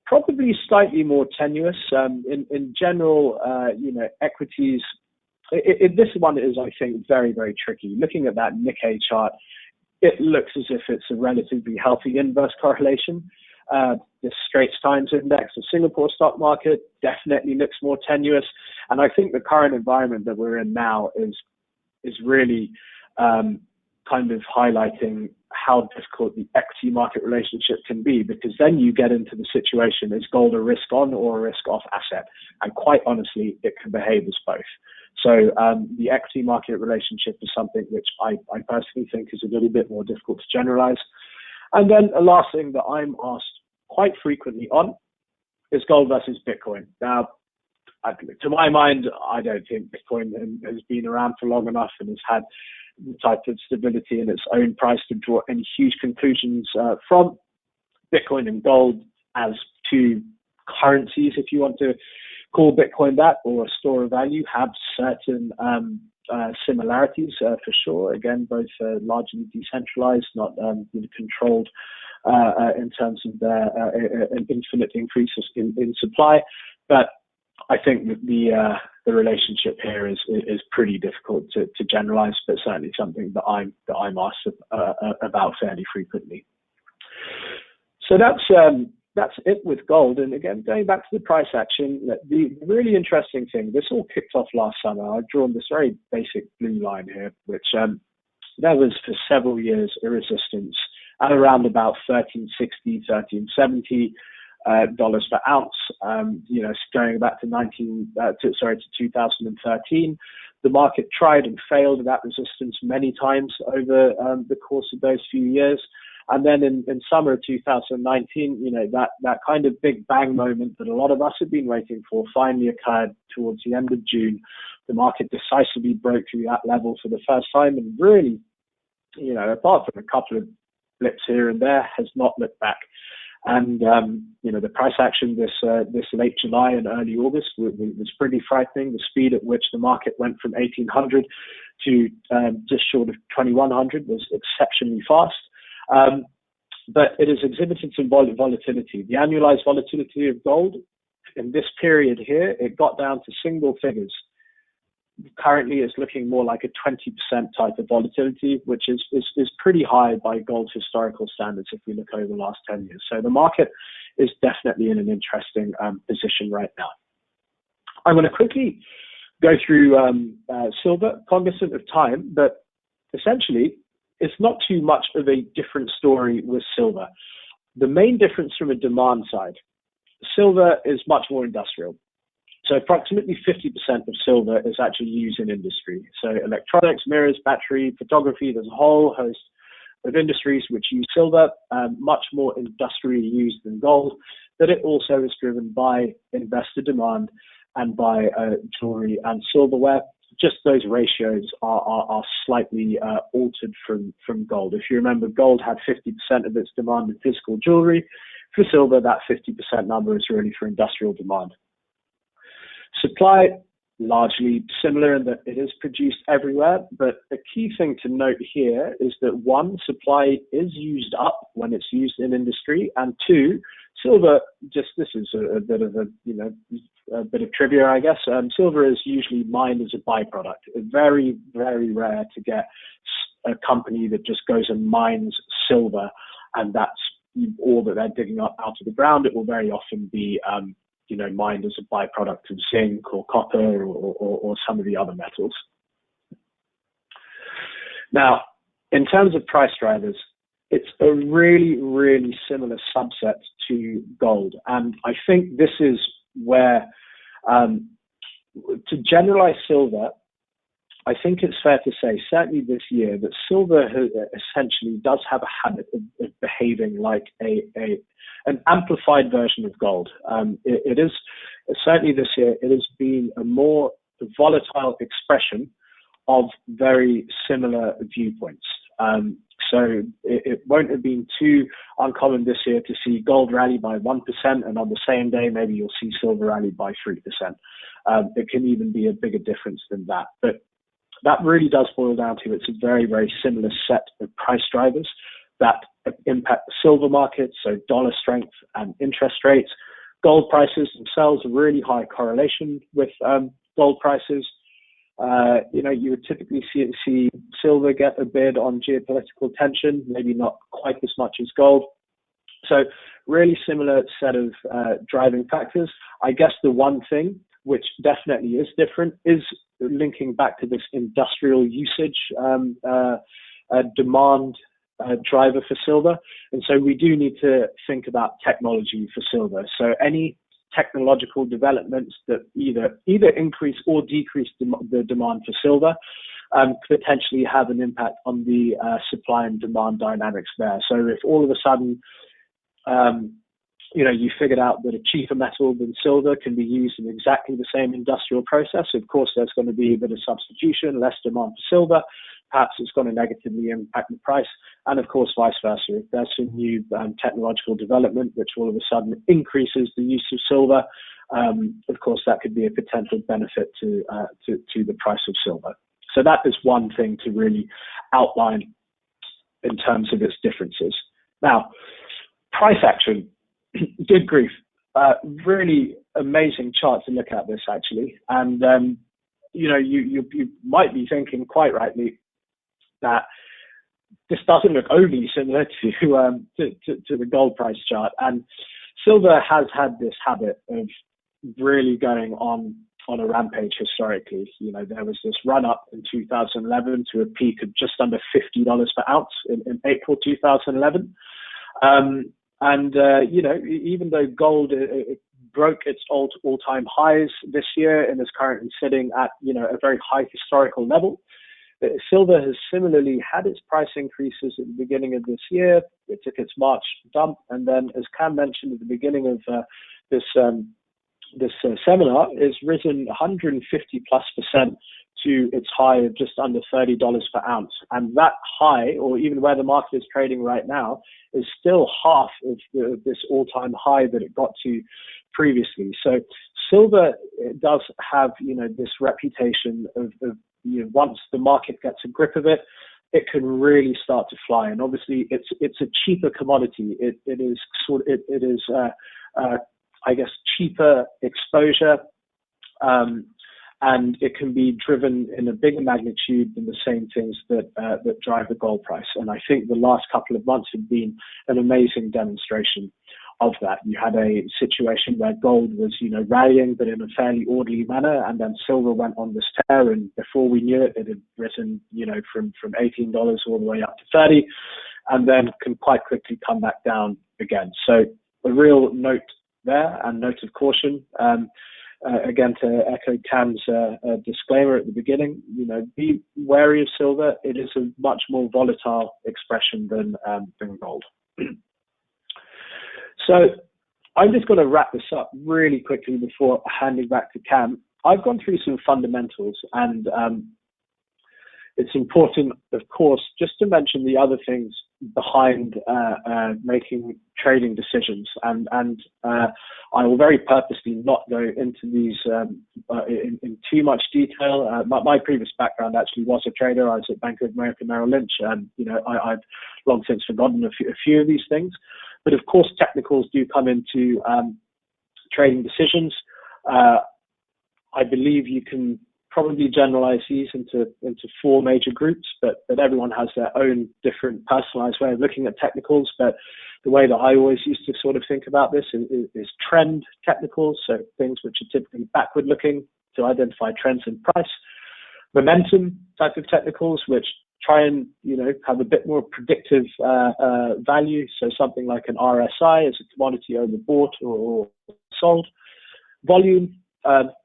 probably slightly more tenuous. In general, equities, this one is, I think, very, very tricky. Looking at that Nikkei chart, it looks as if it's a relatively healthy inverse correlation. The Straits Times Index, the Singapore stock market, definitely looks more tenuous. And I think the current environment that we're in now is really kind of highlighting how difficult the equity market relationship can be, because then you get into the situation, is gold a risk on or a risk off asset? And quite honestly, it can behave as both. So the equity market relationship is something which I personally think is a little bit more difficult to generalize. And then the last thing that I'm asked quite frequently on is gold versus Bitcoin. Now, to my mind, I don't think Bitcoin has been around for long enough and has had the type of stability in its own price to draw any huge conclusions from. Bitcoin and gold as two currencies, if you want to call Bitcoin that, or a store of value, have certain similarities for sure. Again, both largely decentralized, not controlled in terms of their infinite increases in supply. But I think that the relationship here is pretty difficult to generalize, but certainly something that I'm asked about fairly frequently. So that's it with gold. And again, going back to the price action, the really interesting thing, this all kicked off last summer. I've drawn this very basic blue line here, which there was for several years a resistance at around about $13.60, $13.70 dollars per ounce. Going back to 2013, the market tried and failed that resistance many times over the course of those few years. And then in summer of 2019, that kind of big bang moment that a lot of us had been waiting for finally occurred towards the end of June. The market decisively broke through that level for the first time, and really, apart from a couple of blips here and there, has not looked back. And the price action this late July and early August was pretty frightening. The speed at which the market went from 1800 to just short of 2100 was exceptionally fast. But it has exhibited some volatility. The annualized volatility of gold in this period here, it got down to single figures. Currently, it's looking more like a 20% type of volatility, which is pretty high by gold's historical standards if we look over the last 10 years. So the market is definitely in an interesting position right now. I'm going to quickly go through silver, cognizant of time, but essentially, it's not too much of a different story with silver. The main difference from a demand side, silver is much more industrial. So approximately 50% of silver is actually used in industry. So electronics, mirrors, battery, photography, there's a whole host of industries which use silver, much more industrially used than gold, but it also is driven by investor demand and by jewelry and silverware. Just those ratios are slightly altered from gold. If you remember, gold had 50% of its demand in physical jewelry. For silver, that 50% number is really for industrial demand. Supply, largely similar in that it is produced everywhere, but a key thing to note here is that one, supply is used up when it's used in industry, and two, silver, this is a bit of a bit of trivia, I guess. Silver is usually mined as a byproduct. It's very, very rare to get a company that just goes and mines silver, and that's all that they're digging up out of the ground. It will very often be, mined as a byproduct of zinc or copper or some of the other metals. Now, in terms of price drivers, it's a really, really similar subset to gold. And I think this is where, to generalize silver, I think it's fair to say, certainly this year, that silver essentially does have a habit of behaving like an amplified version of gold. It is, certainly this year, it has been a more volatile expression of very similar viewpoints. So it won't have been too uncommon this year to see gold rally by 1%, and on the same day, maybe you'll see silver rally by 3%. It can even be a bigger difference than that. But that really does boil down to, it's a very, very similar set of price drivers that impact the silver market, so dollar strength and interest rates. Gold prices themselves are really high correlation with gold prices. You would typically see silver get a bid on geopolitical tension, maybe not quite as much as gold. So really similar set of driving factors. I guess the one thing which definitely is different is linking back to this industrial usage demand driver for silver. And so we do need to think about technology for silver. So any technological developments that either increase or decrease the demand for silver potentially have an impact on the supply and demand dynamics there. So if all of a sudden you figured out that a cheaper metal than silver can be used in exactly the same industrial process, of course there's going to be a bit of substitution, less demand for silver. Perhaps it's going to negatively impact the price, and of course vice versa. If there's some new technological development which all of a sudden increases the use of silver, of course that could be a potential benefit to the price of silver. So that is one thing to really outline in terms of its differences. Now, price action, good grief, really amazing chart to look at this actually, and you might be thinking quite rightly that this doesn't look overly similar to the gold price chart. And silver has had this habit of really going on a rampage historically. There was this run up in 2011 to a peak of just under $50 per ounce in April 2011. Even though gold it broke its all-time highs this year and is currently sitting at a very high historical level, silver has similarly had its price increases at the beginning of this year. It took its March dump, and then, as Cam mentioned at the beginning of this seminar, it's risen 150+% to its high of just under $30 per ounce. And that high, or even where the market is trading right now, is still half of this all-time high that it got to previously. So silver does have, this reputation of once the market gets a grip of it, it can really start to fly. And obviously, it's a cheaper commodity. It is I guess, cheaper exposure, and it can be driven in a bigger magnitude than the same things that drive the gold price. And I think the last couple of months have been an amazing demonstration of that. You had a situation where gold was, rallying, but in a fairly orderly manner, and then silver went on this tear, and before we knew it, it had risen, from $18 all the way up to 30, and then can quite quickly come back down again. So a real note there, and note of caution. Again, to echo Cam's disclaimer at the beginning, be wary of silver. It is a much more volatile expression than gold. So I'm just going to wrap this up really quickly before handing back to Cam. I've gone through some fundamentals, and it's important, of course, just to mention the other things behind making trading decisions. And I will very purposely not go into these in too much detail. My previous background actually was a trader. I was at Bank of America Merrill Lynch, and I've long since forgotten a few of these things. But of course, technicals do come into trading decisions. I believe you can probably generalize these into four major groups, but everyone has their own different personalized way of looking at technicals. But the way that I always used to sort of think about this is trend technicals, so things which are typically backward looking to identify trends in price. Momentum type of technicals, which try and, have a bit more predictive value. So something like an RSI as a commodity overbought or sold. Volume,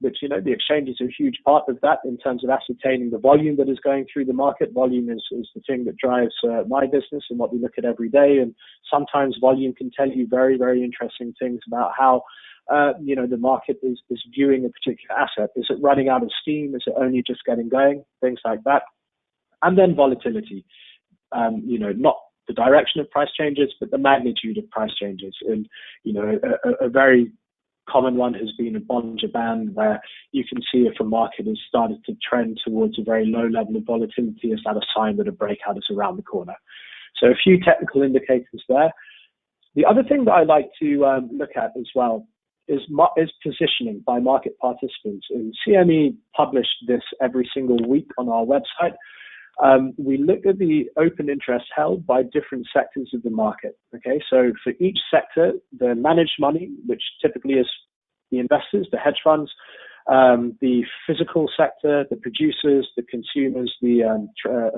which, the exchanges are a huge part of that in terms of ascertaining the volume that is going through the market. Volume is the thing that drives my business and what we look at every day. And sometimes volume can tell you very, very interesting things about how, the market is viewing a particular asset. Is it running out of steam? Is it only just getting going? Things like that. And then volatility, not the direction of price changes, but the magnitude of price changes. And, a very common one has been a Bollinger Band, where you can see if a market has started to trend towards a very low level of volatility, is that a sign that a breakout is around the corner? So a few technical indicators there. The other thing that I like to look at as well is positioning by market participants. And CME published this every single week on our website. We look at the open interest held by different sectors of the market. Okay, so for each sector, the managed money, which typically is the investors, the hedge funds, the physical sector, the producers, the consumers, the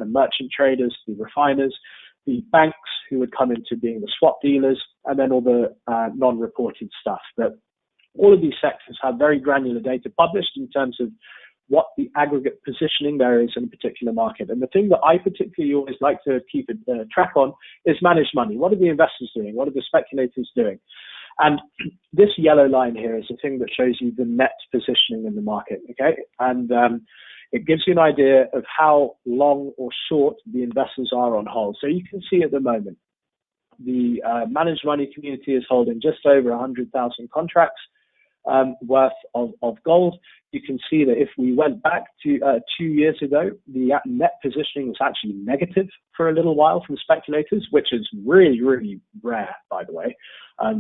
merchant traders, the refiners, the banks who would come into being the swap dealers, and then all the non-reported stuff. But all of these sectors have very granular data published in terms of what the aggregate positioning there is in a particular market. And the thing that I particularly always like to keep a track on is managed money. What are the investors doing? What are the speculators doing? And this yellow line here is the thing that shows you the net positioning in the market, okay? And it gives you an idea of how long or short the investors are on hold. So you can see at the moment, the managed money community is holding just over 100,000 contracts worth of gold. You can see that if we went back to 2 years ago, the net positioning was actually negative for a little while from speculators, which is really, really rare, by the way.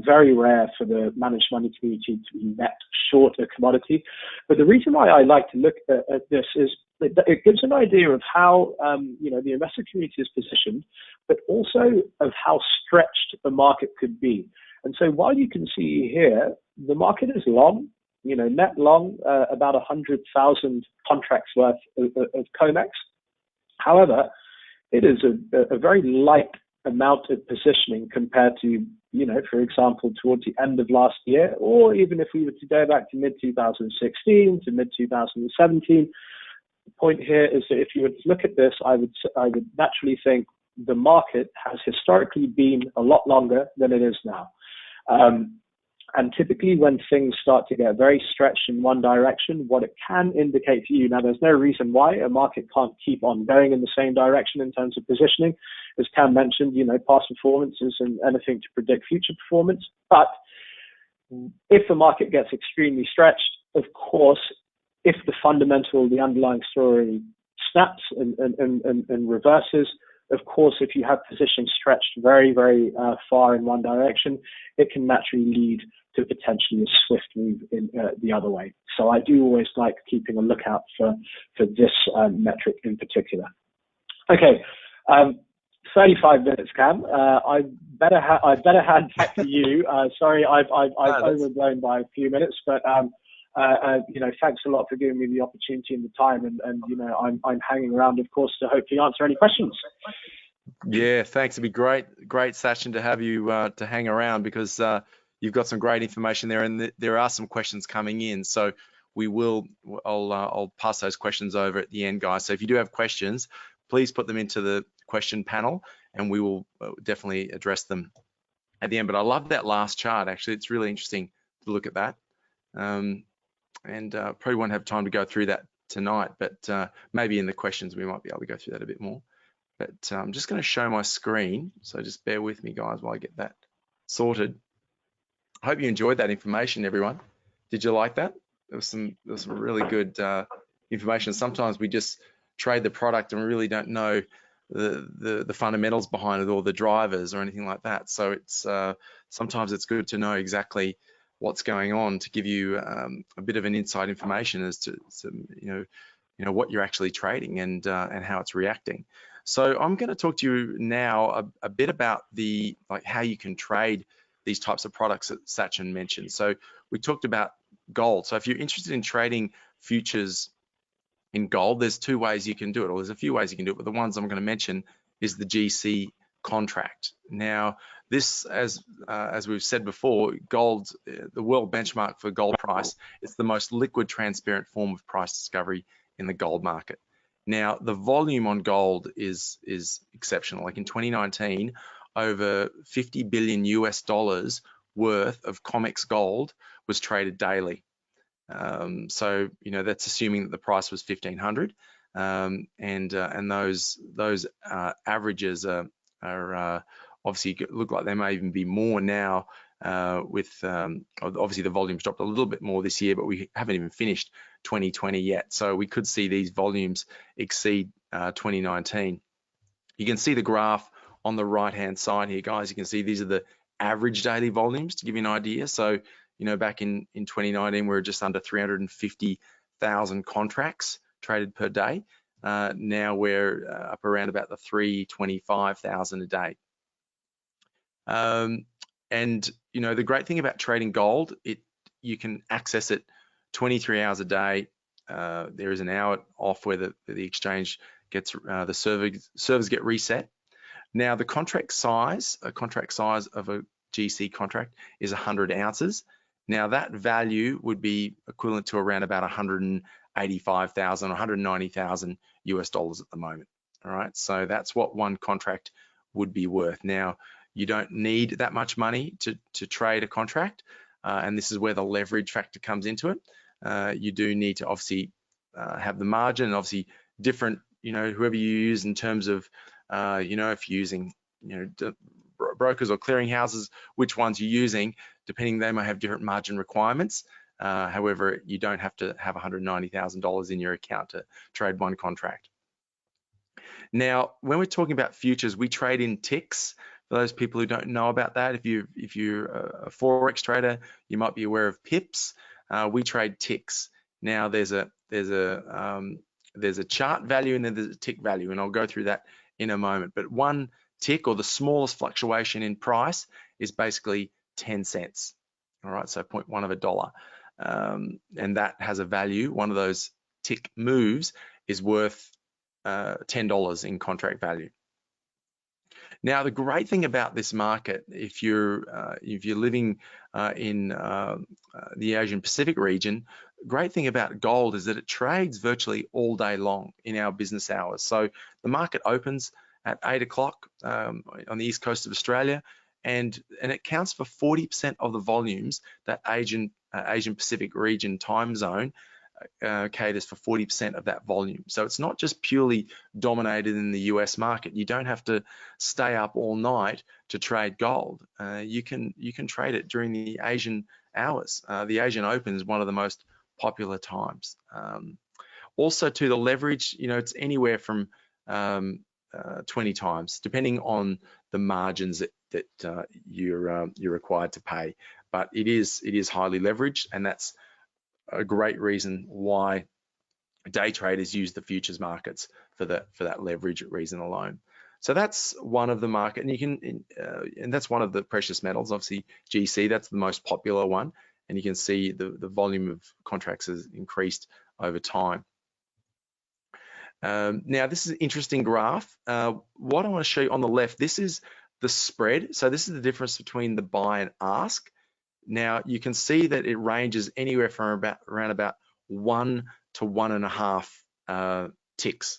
Very rare for the managed money community to be net short a commodity. But the reason why I like to look at this is it gives an idea of how the investor community is positioned, but also of how stretched the market could be. And so while you can see here, the market is long, net long, about 100,000 contracts worth of COMEX. However, it is a very light amount of positioning compared to, for example, towards the end of last year, or even if we were to go back to mid-2016 to mid-2017. The point here is that if you were to look at this, I would naturally think the market has historically been a lot longer than it is now. And typically when things start to get very stretched in one direction, what it can indicate to you, now there's no reason why a market can't keep on going in the same direction in terms of positioning. As Cam mentioned, past performance isn't anything to predict future performance. But if the market gets extremely stretched, of course, if the underlying story snaps and reverses, of course, if you have positions stretched very, very far in one direction, it can naturally lead to potentially a swift move in the other way. So I do always like keeping a lookout for this metric in particular. Okay, 35 minutes, Cam. I better hand back to you. Sorry, I've overblown by a few minutes, but thanks a lot for giving me the opportunity and the time, and I'm hanging around, of course, to hopefully answer any questions. Yeah, thanks. It'd be great, Sachin, to have you to hang around, because you've got some great information there, and there are some questions coming in. So I'll pass those questions over at the end, guys. So if you do have questions, please put them into the question panel, and we will definitely address them at the end. But I love that last chart. Actually, it's really interesting to look at that. And probably won't have time to go through that tonight, but maybe in the questions we might be able to go through that a bit more. But I'm just going to show my screen, so just bear with me, guys, while I get that sorted. I hope you enjoyed that information, everyone. Did you like that? There was some really good information. Sometimes we just trade the product and we really don't know the fundamentals behind it or the drivers or anything like that. So it's sometimes it's good to know exactly what's going on to give you a bit of an inside information as to what you're actually trading and how it's reacting. So I'm going to talk to you now a bit about how you can trade these types of products that Sachin mentioned. So we talked about gold. So if you're interested in trading futures in gold, there's two ways you can do it, or there's a few ways you can do it, but the ones I'm going to mention is the GC contract. Now, this, as we've said before, gold, the world benchmark for gold price, it's the most liquid, transparent form of price discovery in the gold market. Now, the volume on gold is exceptional. Like in 2019, over $50 billion US worth of COMEX gold was traded daily. So that's assuming that the price was 1,500, and those averages are obviously look like they may even be more now. With obviously the volume's dropped a little bit more this year, but we haven't even finished 2020 yet, so we could see these volumes exceed 2019. You can see the graph on the right hand side here, guys. You can see these are the average daily volumes to give you an idea. So back in 2019, we were just under 350,000 contracts traded per day. Now we're up around about the 325,000 a day. And the great thing about trading gold, you can access it 23 hours a day. There is an hour off where the exchange gets the servers get reset. Now the contract size of a GC contract is 100 ounces. Now that value would be equivalent to around about 185,000 or 190,000 US dollars at the moment. All right, so that's what one contract would be worth. Now you don't need that much money to trade a contract, and this is where the leverage factor comes into it. You do need to obviously have the margin, and obviously different, whoever you use in terms of, if you're using, brokers or clearing houses, which ones you're using, depending, they may have different margin requirements. However, you don't have to have $190,000 in your account to trade one contract. Now, when we're talking about futures, we trade in ticks. For those people who don't know about that, if you're a forex trader, you might be aware of pips. We trade ticks. Now, there's a chart value and then there's a tick value, and I'll go through that in a moment. But one tick, or the smallest fluctuation in price, is basically 10 cents. All right, so 0.1 of a dollar, and that has a value. One of those tick moves is worth $10 in contract value. Now, the great thing about this market, if you're living in the Asian Pacific region, great thing about gold is that it trades virtually all day long in our business hours. So the market opens at 8 o'clock on the east coast of Australia, and it counts for 40% of the volumes. That Asian Pacific region time zone caters for 40% of that volume. So it's not just purely dominated in the US market. You don't have to stay up all night to trade gold. You can trade it during the Asian hours. The Asian Open is one of the most popular times. Also, to the leverage, it's anywhere from 20 times, depending on the margins that you're required to pay. But it is highly leveraged, and that's a great reason why day traders use the futures markets for that leverage reason alone. So that's one of the market, and that's one of the precious metals. Obviously, GC, that's the most popular one, and you can see the volume of contracts has increased over time. Now, this is an interesting graph. What I want to show you on the left, this is the spread. So this is the difference between the buy and ask. Now, you can see that it ranges anywhere from around about 1 to 1.5 ticks,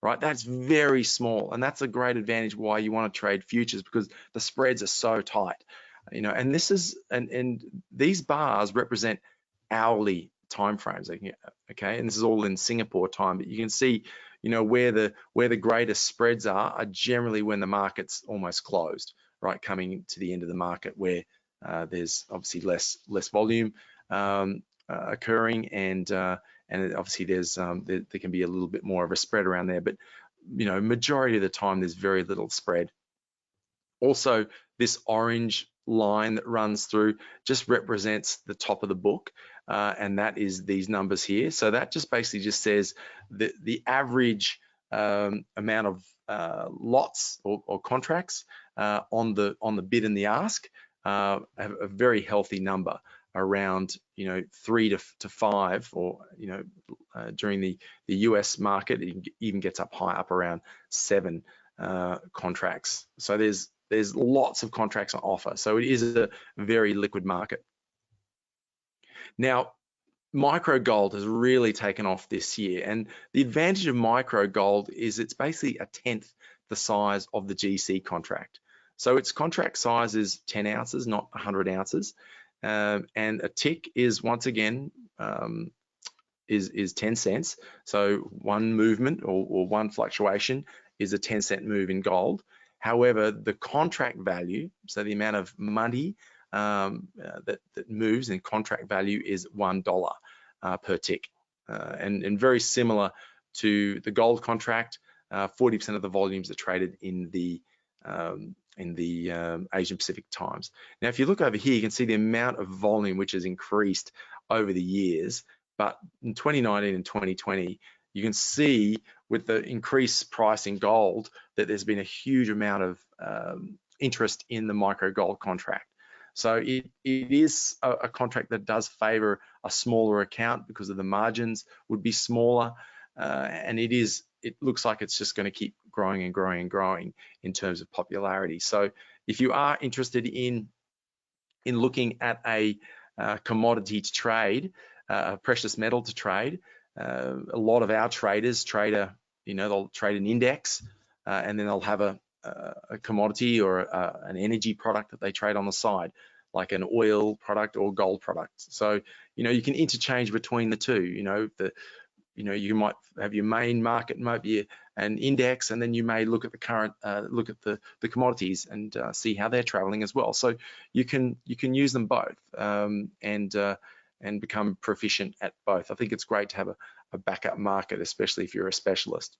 right? That's very small, and that's a great advantage why you want to trade futures, because the spreads are so tight, and this is, and these bars represent hourly time frames, okay? And this is all in Singapore time, but you can see, where the greatest spreads are generally when the market's almost closed, right? Coming to the end of the market, where there's obviously less volume occurring, and obviously there can be a little bit more of a spread around there, but majority of the time there's very little spread. Also, this orange line that runs through just represents the top of the book. and that is these numbers here. So that just basically just says the average amount of lots or contracts on the bid and the ask have a very healthy number, around 3 to 5, or during the US market it even gets up high, up around 7 contracts. So there's lots of contracts on offer. So it is a very liquid market. Now, micro gold has really taken off this year, and the advantage of micro gold is it's basically 1/10 the size of the GC contract. So its contract size is 10 ounces, not 100 ounces, and a tick is, once again, is 10 cents. So one movement or one fluctuation is a 10-cent move in gold. However, the contract value, so the amount of money that moves in contract value, is $1 per tick, and very similar to the gold contract. 40% of the volumes are traded in the Asian Pacific times. Now, if you look over here, you can see the amount of volume which has increased over the years. But in 2019 and 2020, you can see with the increased price in gold that there's been a huge amount of interest in the micro gold contract. So it is a contract that does favor a smaller account because of the margins would be smaller, and it looks like it's just going to keep growing and growing and growing in terms of popularity. So if you are interested in looking at a commodity to trade, a precious metal to trade, a lot of our traders they'll trade an index, and then they'll have a commodity or an energy product that they trade on the side, like an oil product or gold product. So you can interchange between the two. You might have your main market might be an index, and then you may look at the current look at the commodities and see how they're traveling as well. So you can use them both, and become proficient at both. I think it's great to have a backup market, especially if you're a specialist.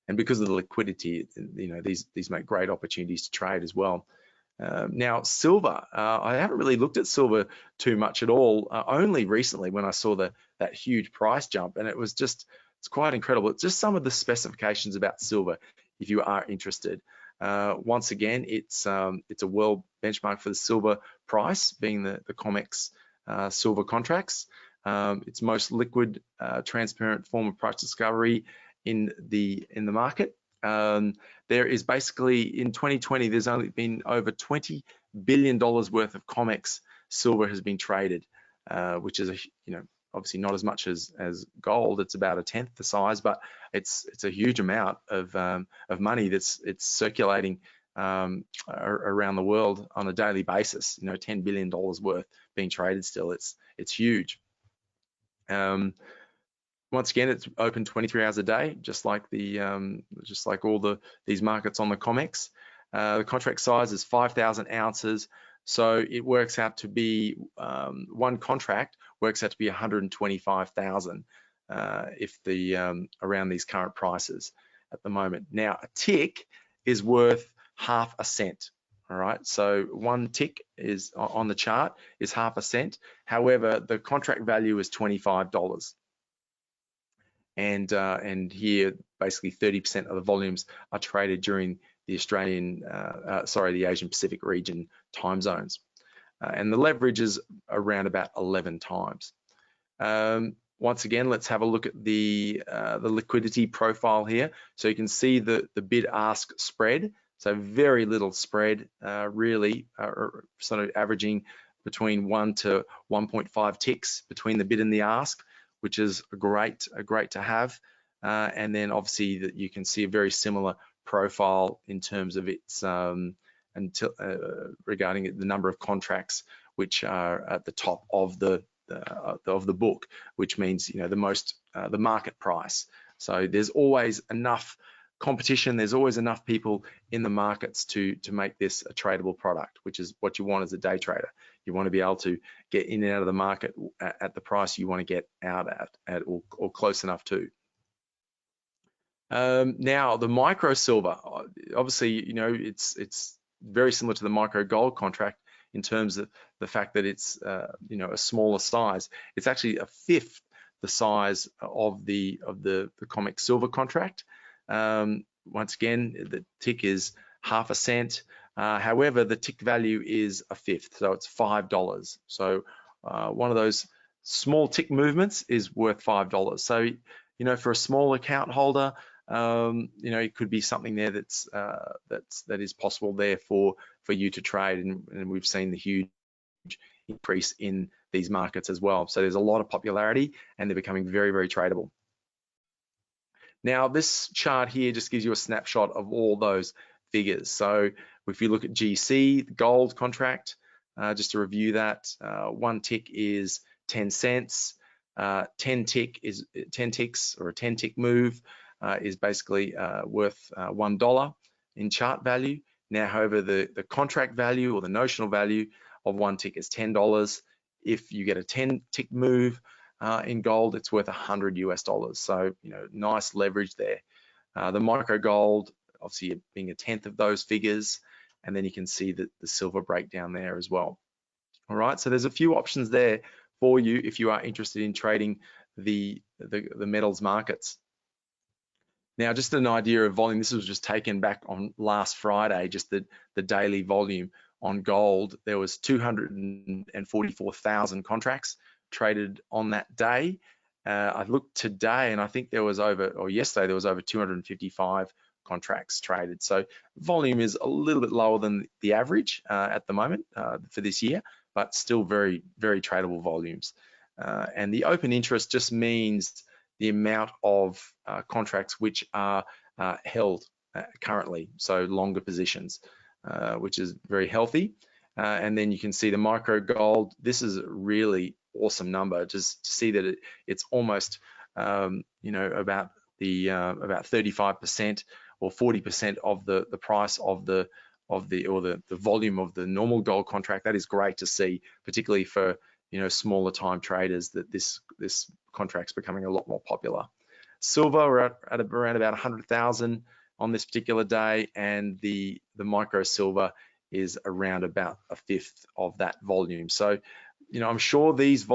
And because of the liquidity, these make great opportunities to trade as well. Now, silver, I haven't really looked at silver too much at all, only recently when I saw that huge price jump, and it's quite incredible. It's just some of the specifications about silver, if you are interested. Once again, it's a world benchmark for the silver price, being the COMEX silver contracts. It's most liquid, transparent form of price discovery in the market. There is basically, in 2020, there's only been over $20 billion worth of COMEX silver has been traded, which is obviously not as much as gold. It's about 1/10 the size, but it's a huge amount of money it's circulating around the world on a daily basis. $10 billion worth being traded still. It's huge. Once again, it's open 23 hours a day, just like all these markets on the COMEX. The contract size is 5,000 ounces, so it works out to be one contract works out to be 125,000 if around these current prices at the moment. Now, a tick is worth half a cent. All right, so one tick is on the chart is half a cent. However, the contract value is $25. And here basically 30% of the volumes are traded during the the Asian Pacific region time zones, and the leverage is around about 11 times. Once again, let's have a look at the liquidity profile here. So you can see the bid-ask spread. So very little spread, really, sort of averaging between 1 to 1.5 ticks between the bid and the ask, which is great to have. And then obviously that you can see a very similar profile in terms of its regarding the number of contracts which are at the top of the book, which means the market price. So there's always enough competition. There's always enough people in the markets to make this a tradable product, which is what you want as a day trader. You want to be able to get in and out of the market at the price you want to get out at or close enough to. Now, the micro silver, obviously, it's very similar to the micro gold contract in terms of the fact that it's you know, a smaller size. It's actually a fifth the size of the COMEX silver contract. Once again, the tick is ½ cent. However, the tick value is a fifth, so it's $5. So one of those small tick movements is worth $5. So, you know, for a small account holder, you know, it could be something there that is possible there for you to trade, and we've seen the huge increase in these markets as well. So there's a lot of popularity, and they're becoming very, very tradable. Now, this chart here just gives you a snapshot of all those figures. So if you look at GC, the gold contract, just to review that, one tick is 10 cents. 10 ticks or a 10 tick move is basically worth $1 in chart value. Now, however, the contract value or the notional value of one tick is $10. If you get a 10 tick move in gold, it's worth $100 US. So, you know, nice leverage there. The micro gold, obviously being a tenth of those figures, and then you can see the silver breakdown there as well. All right, so there's a few options there for you if you are interested in trading the metals markets. Now, just an idea of volume, this was just taken back on last Friday, just the daily volume on gold. There was 244,000 contracts traded on that day. I looked today, and I think there was yesterday there was over 255 contracts traded. So volume is a little bit lower than the average at the moment for this year, but still very, very tradable volumes. And the open interest just means the amount of contracts which are held currently, so longer positions, which is very healthy. And then you can see the micro gold. This is a really awesome number, just to see that it's almost you know, about 35% or 40% of the price of the volume of the normal gold contract. That is great to see, particularly for, you know, smaller time traders, that this contract's becoming a lot more popular. Silver, we're at around about 100,000 on this particular day, and the micro silver is around about a fifth of that volume. So, you know, I'm sure these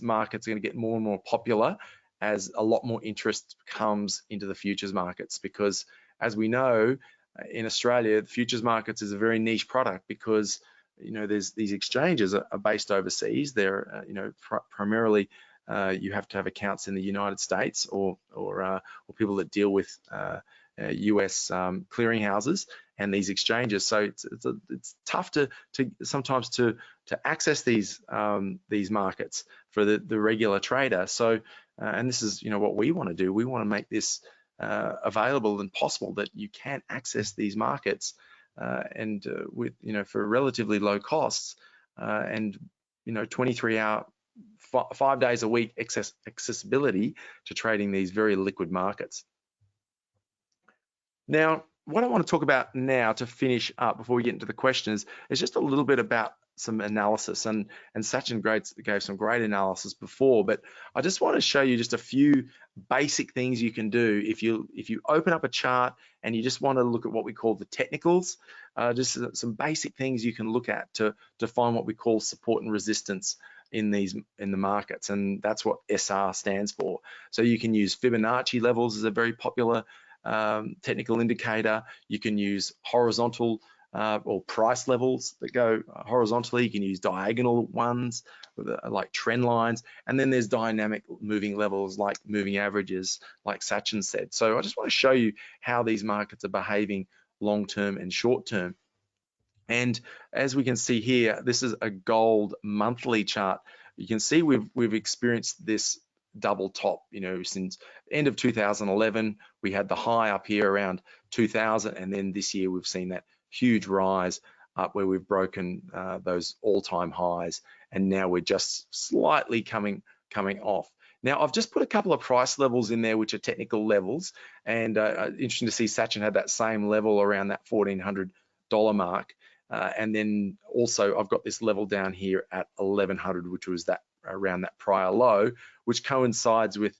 markets are going to get more and more popular as a lot more interest comes into the futures markets, because as we know, in Australia, the futures markets is a very niche product, because, you know, there's these exchanges are based overseas. They're you know, primarily you have to have accounts in the United States or people that deal with US clearinghouses and these exchanges. So it's tough to sometimes to access these markets for the regular trader. So and this is, you know, what we want to do. We want to make this available and possible, that you can access these markets and with, you know, for relatively low costs and, you know, 23-hour, 5 days a week accessibility to trading these very liquid markets. Now, what I want to talk about now to finish up before we get into the questions is just a little bit about some analysis, and Sachin gave some great analysis before, but I just want to show you just a few basic things you can do if you open up a chart and you just want to look at what we call the technicals. Just some basic things you can look at to find what we call support and resistance in the markets, and that's what SR stands for. So you can use Fibonacci levels as a very popular technical indicator. You can use horizontal or price levels that go horizontally. You can use diagonal ones like trend lines, and then there's dynamic moving levels like moving averages, like Sachin said. So I just want to show you how these markets are behaving long term and short term. And as we can see here, this is a gold monthly chart. You can see we've experienced this double top, you know, since end of 2011. We had the high up here around 2000, and then this year we've seen that huge rise up where we've broken those all-time highs, and now we're just slightly coming off. Now, I've just put a couple of price levels in there which are technical levels, and interesting to see Sachin had that same level around that $1,400 mark, and then also I've got this level down here at 1100, which was that around that prior low, which coincides with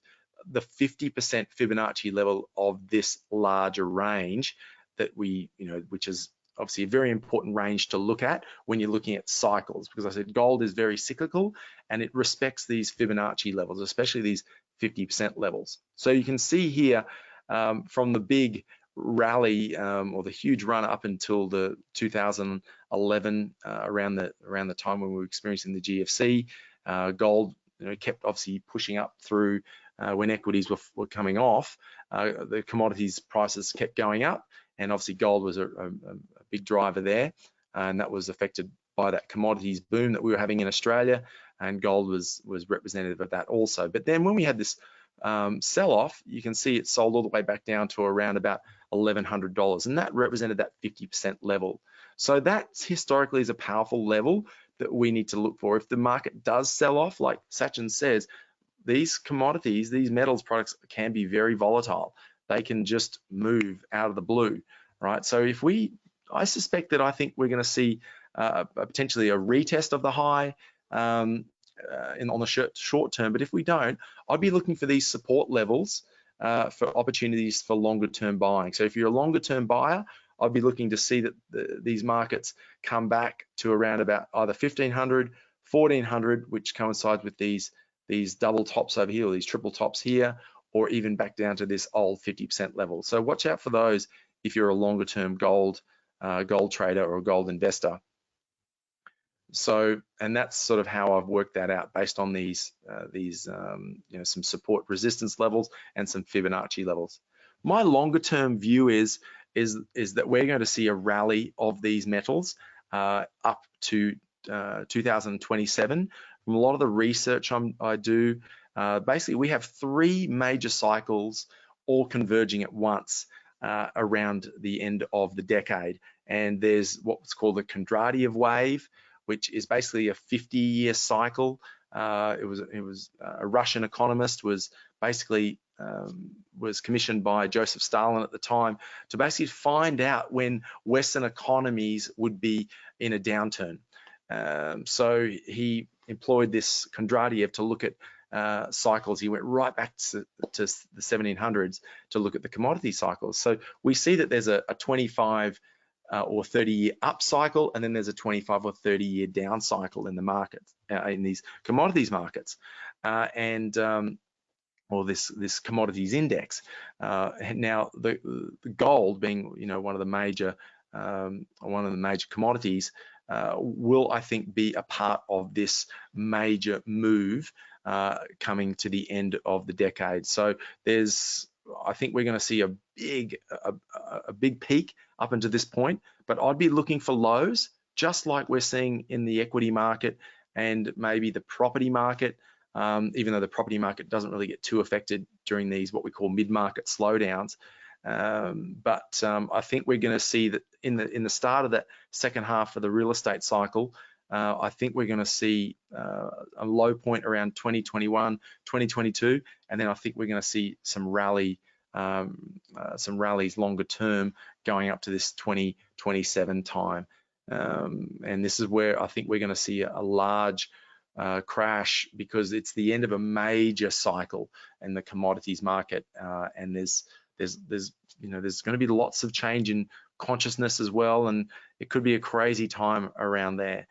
the 50% Fibonacci level of this larger range that we, you know, which is obviously a very important range to look at when you're looking at cycles, because I said gold is very cyclical and it respects these Fibonacci levels, especially these 50% levels. So you can see here from the big rally or the huge run up until the 2011, around the time when we were experiencing the GFC, gold kept obviously pushing up through when equities were coming off. The commodities prices kept going up, and obviously gold was a big driver there, and that was affected by that commodities boom that we were having in Australia, and gold was representative of that also. But then when we had this sell-off, you can see it sold all the way back down to around about $1,100, and that represented that 50% level. So that historically is a powerful level that we need to look for. If the market does sell off, like Sachin says, these commodities, these metals products can be very volatile. They can just move out of the blue, right? So if I suspect that I think we're going to see potentially a retest of the high on the short term, but if we don't, I'd be looking for these support levels for opportunities for longer term buying. So if you're a longer term buyer, I'd be looking to see that these markets come back to around about either 1,500, 1,400, which coincides with these double tops over here, or these triple tops here, or even back down to this old 50% level. So watch out for those if you're a longer term gold trader or a gold investor. So, and that's sort of how I've worked that out based on these some support resistance levels and some Fibonacci levels. My longer term view is that we're going to see a rally of these metals up to 2027. From a lot of the research I do, basically we have 3 major cycles all converging at once around the end of the decade. And there's what's called the Kondratiev wave, which is basically a 50-year cycle. It was a Russian economist was basically was commissioned by Joseph Stalin at the time to basically find out when Western economies would be in a downturn. So he employed this Kondratiev to look at cycles. He went right back to the 1700s to look at the commodity cycles. So we see that there's a 25 or 30-year up cycle, and then there's a 25 or 30-year down cycle in the market, in these commodities markets, or this commodities index. Now the gold being one of the major commodities will, I think, be a part of this major move coming to the end of the decade. So I think we're going to see a big peak up until this point, but I'd be looking for lows, just like we're seeing in the equity market and maybe the property market, even though the property market doesn't really get too affected during these what we call mid-market slowdowns. But I think we're going to see that in the start of that second half of the real estate cycle, I think we're going to see a low point around 2021, 2022, and then I think we're going to see some rallies longer term going up to this 2027 time. And this is where I think we're going to see a large crash, because it's the end of a major cycle in the commodities market, and there's going to be lots of change in consciousness as well, and it could be a crazy time around there.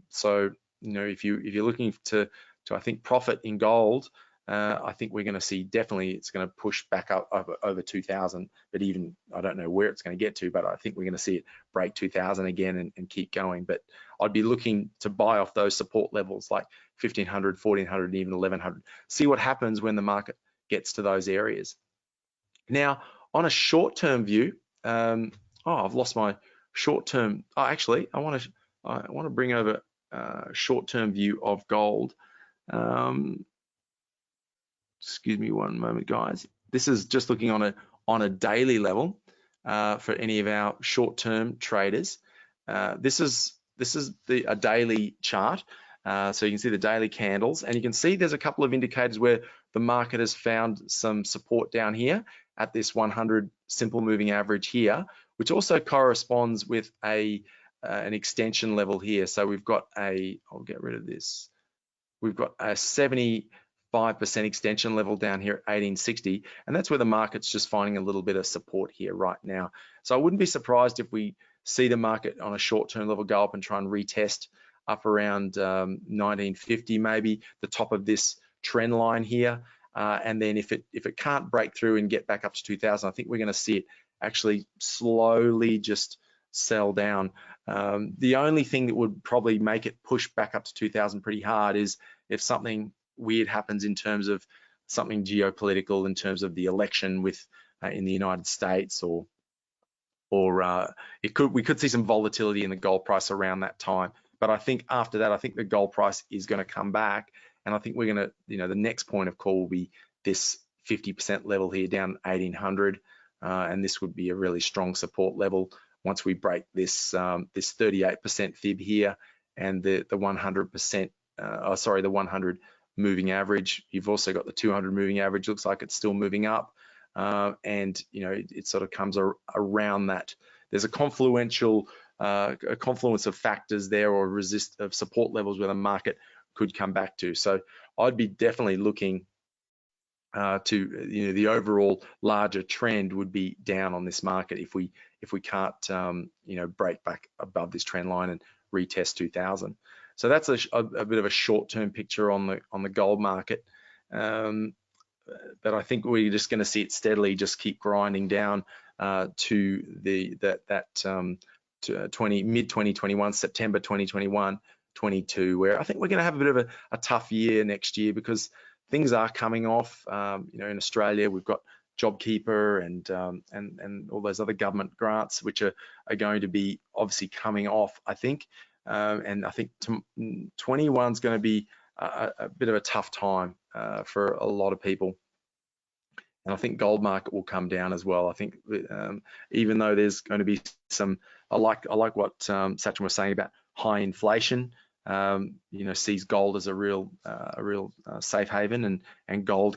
So if you're looking to I think profit in gold, I think we're going to see definitely it's going to push back up over 2,000, but even I don't know where it's going to get to, but I think we're going to see it break 2,000 again and keep going. But I'd be looking to buy off those support levels like 1,500, 1,400, even 1,100. See what happens when the market gets to those areas. Now, on a short-term view, I've lost my short-term. Actually, I want to bring over a short-term view of gold. Excuse me one moment, guys. This is just looking on a daily level for any of our short-term traders. This is a daily chart. So you can see the daily candles, and you can see there's a couple of indicators where the market has found some support down here at this 100 simple moving average here, which also corresponds with an extension level here. So we've got I'll get rid of this. We've got a 75% extension level down here at 1860, and that's where the market's just finding a little bit of support here right now. So I wouldn't be surprised if we see the market on a short-term level go up and try and retest up around 1950, maybe the top of this trend line here. And then if it can't break through and get back up to 2000, I think we're going to see it actually slowly just sell down. The only thing that would probably make it push back up to 2000 pretty hard is if something weird happens in terms of something geopolitical, in terms of the election with in the United States, or we could see some volatility in the gold price around that time. But I think after that, I think the gold price is going to come back, and I think we're going to, the next point of call will be this 50% level here down 1800, and this would be a really strong support level once we break this this 38% fib here and the 100%, the 100 moving average. You've also got the 200 moving average. Looks like it's still moving up, and it sort of comes around that. There's a confluence of factors there, or of support levels where the market could come back to. So I'd be definitely looking to the overall larger trend would be down on this market if we can't break back above this trend line and retest 2000. So that's a bit of a short-term picture on the gold market. But I think we're just going to see it steadily just keep grinding down to mid-2021, September 2021, 22, where I think we're going to have a bit of a tough year next year, because things are coming off. In Australia, we've got JobKeeper and all those other government grants, which are going to be obviously coming off, I think. And I think 21 is going to be a bit of a tough time for a lot of people. And I think gold market will come down as well. I think even though there's going to be some, I like what Sachin was saying about high inflation. Sees gold as a real safe haven, and gold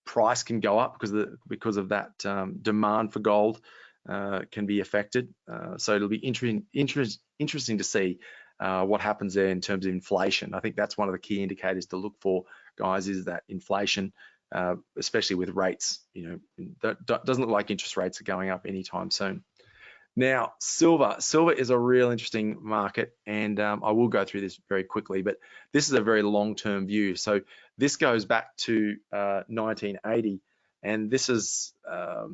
price can go up because of that demand for gold can be affected. So it'll be interesting to see what happens there in terms of inflation. I think that's one of the key indicators to look for, guys, is that inflation, especially with rates. That doesn't look like interest rates are going up anytime soon. Now, silver is a real interesting market, and I will go through this very quickly, but this is a very long-term view. So this goes back to 1980, and this is,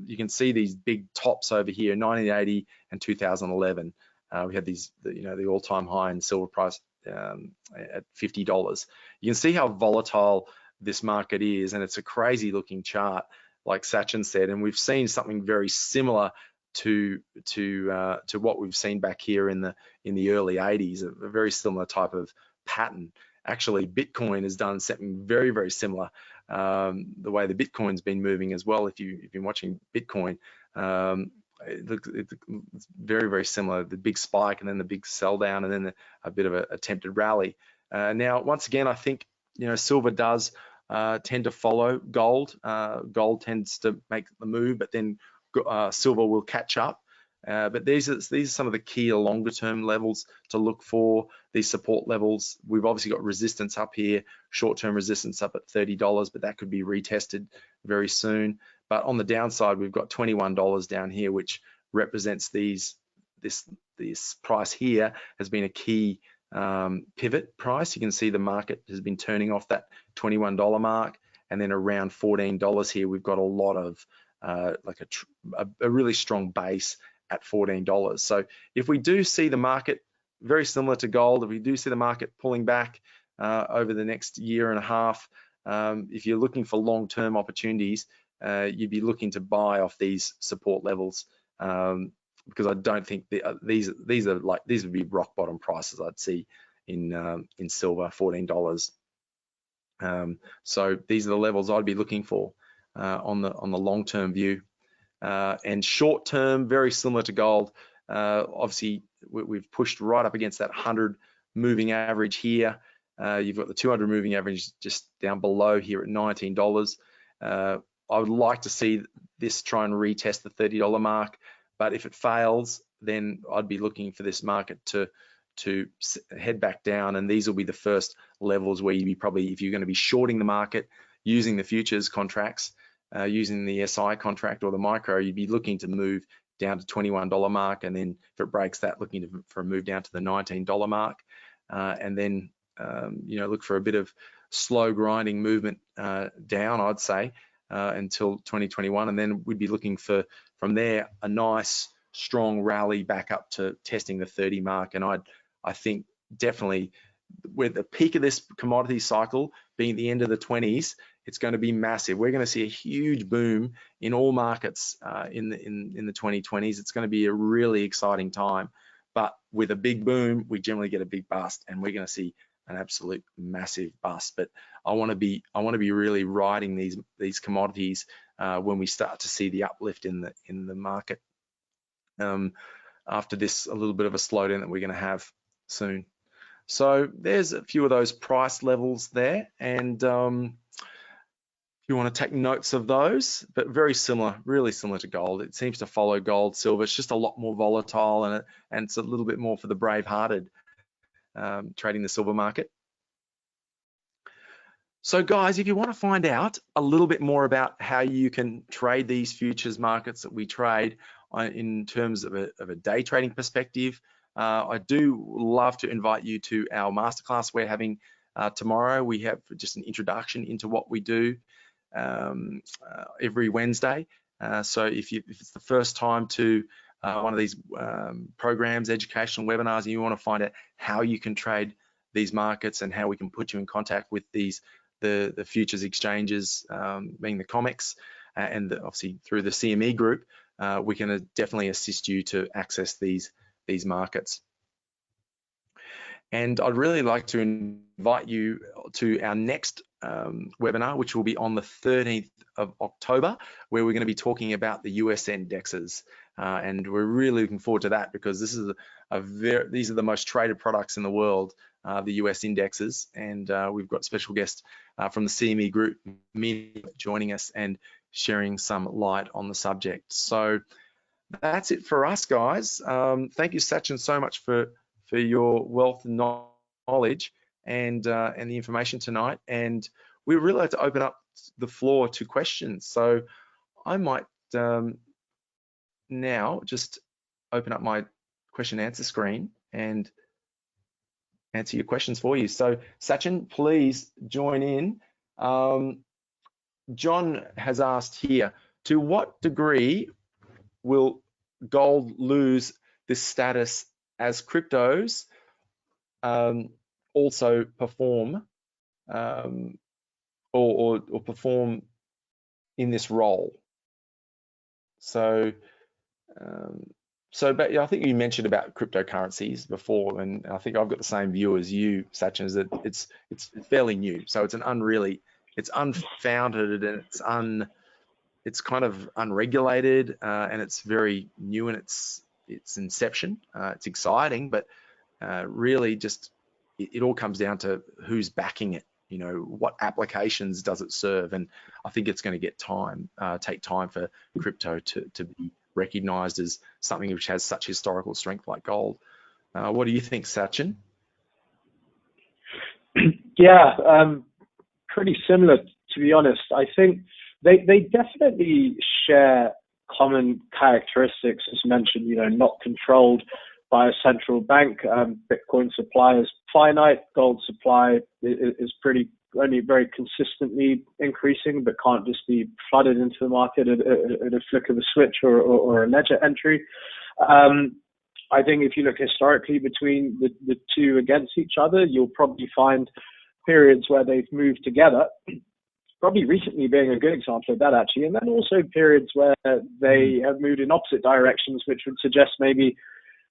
you can see these big tops over here, 1980 and 2011. We had these, the all-time high in silver price at $50. You can see how volatile this market is, and it's a crazy-looking chart, like Sachin said, and we've seen something very similar to what we've seen back here in the early 80s, a very similar type of pattern. Actually, Bitcoin has done something very, very similar. The way the Bitcoin's been moving as well, if you've been watching Bitcoin, it's very, very similar. The big spike and then the big sell down, and then a bit of a attempted rally. Now, once again, I think silver does tend to follow gold. Gold tends to make the move, but then silver will catch up. But these are some of the key longer term levels to look for, these support levels. We've obviously got resistance up here, short-term resistance up at $30, but that could be retested very soon. But on the downside, we've got $21 down here, which represents this price here has been a key pivot price. You can see the market has been turning off that $21 mark, and then around $14 here, we've got a lot of like a really strong base at $14. So if we do see the market very similar to gold, if we do see the market pulling back over the next year and a half, if you're looking for long-term opportunities, you'd be looking to buy off these support levels, because I don't think these would be rock bottom prices I'd see in silver, $14. So these are the levels I'd be looking for on the long-term view. And short-term, very similar to gold. Obviously, we've pushed right up against that 100 moving average here. You've got the 200 moving average just down below here at $19. I would like to see this try and retest the $30 mark, but if it fails, then I'd be looking for this market to head back down, and these will be the first levels where you'd be probably, if you're going to be shorting the market using the futures contracts, using the SI contract or the micro, you'd be looking to move down to $21 mark, and then if it breaks that, looking for a move down to the $19 mark, and then look for a bit of slow grinding movement down, I'd say, until 2021, and then we'd be looking for from there a nice strong rally back up to testing the 30 mark. And I think definitely with the peak of this commodity cycle being the end of the 20s, it's going to be massive. We're going to see a huge boom in all markets in the 2020s. It's going to be a really exciting time. But with a big boom, we generally get a big bust, and we're going to see an absolute massive bust. But I want to be really riding these commodities when we start to see the uplift in the market after this a little bit of a slowdown that we're going to have soon. So there's a few of those price levels there, and if you want to take notes of those, but very similar, really similar to gold. It seems to follow gold, silver. It's just a lot more volatile, and it's a little bit more for the brave-hearted trading the silver market. So guys, if you want to find out a little bit more about how you can trade these futures markets that we trade in terms of a day trading perspective, I do love to invite you to our masterclass we're having tomorrow. We have just an introduction into what we do every Wednesday. So if it's the first time to one of these programs, educational webinars, and you want to find out how you can trade these markets and how we can put you in contact with the futures exchanges, being the COMEX, and obviously through the CME Group, we can definitely assist you to access these markets. And I'd really like to invite you to our next webinar, which will be on the 13th of October, where we're going to be talking about the US indexes. And we're really looking forward to that, because this is these are the most traded products in the world, the US indexes. And we've got special guests from the CME Group joining us and sharing some light on the subject. So that's it for us, guys. Thank you, Sachin, so much for your wealth and knowledge and the information tonight. And we really like to open up the floor to questions. So I might now just open up my question and answer screen and answer your questions for you. So Sachin, please join in. John has asked here, to what degree will gold lose this status as cryptos also perform or perform in this role? But I think you mentioned about cryptocurrencies before, and I think I've got the same view as you, Sachin, is that it's fairly new. So it's unfounded, and it's kind of unregulated, and it's very new in its inception. It's exciting, but really just it all comes down to who's backing it. You know, what applications does it serve? And I think it's going to take time for crypto to be recognized as something which has such historical strength like gold. What do you think, Sachin? Yeah, pretty similar, to be honest. I think they definitely share common characteristics, as mentioned, not controlled by a central bank. Bitcoin supply is finite, gold supply is only very consistently increasing, but can't just be flooded into the market at a flick of a switch or a ledger entry. I think if you look historically between the two against each other, you'll probably find periods where they've moved together, probably recently being a good example of that, actually, and then also periods where they have moved in opposite directions, which would suggest maybe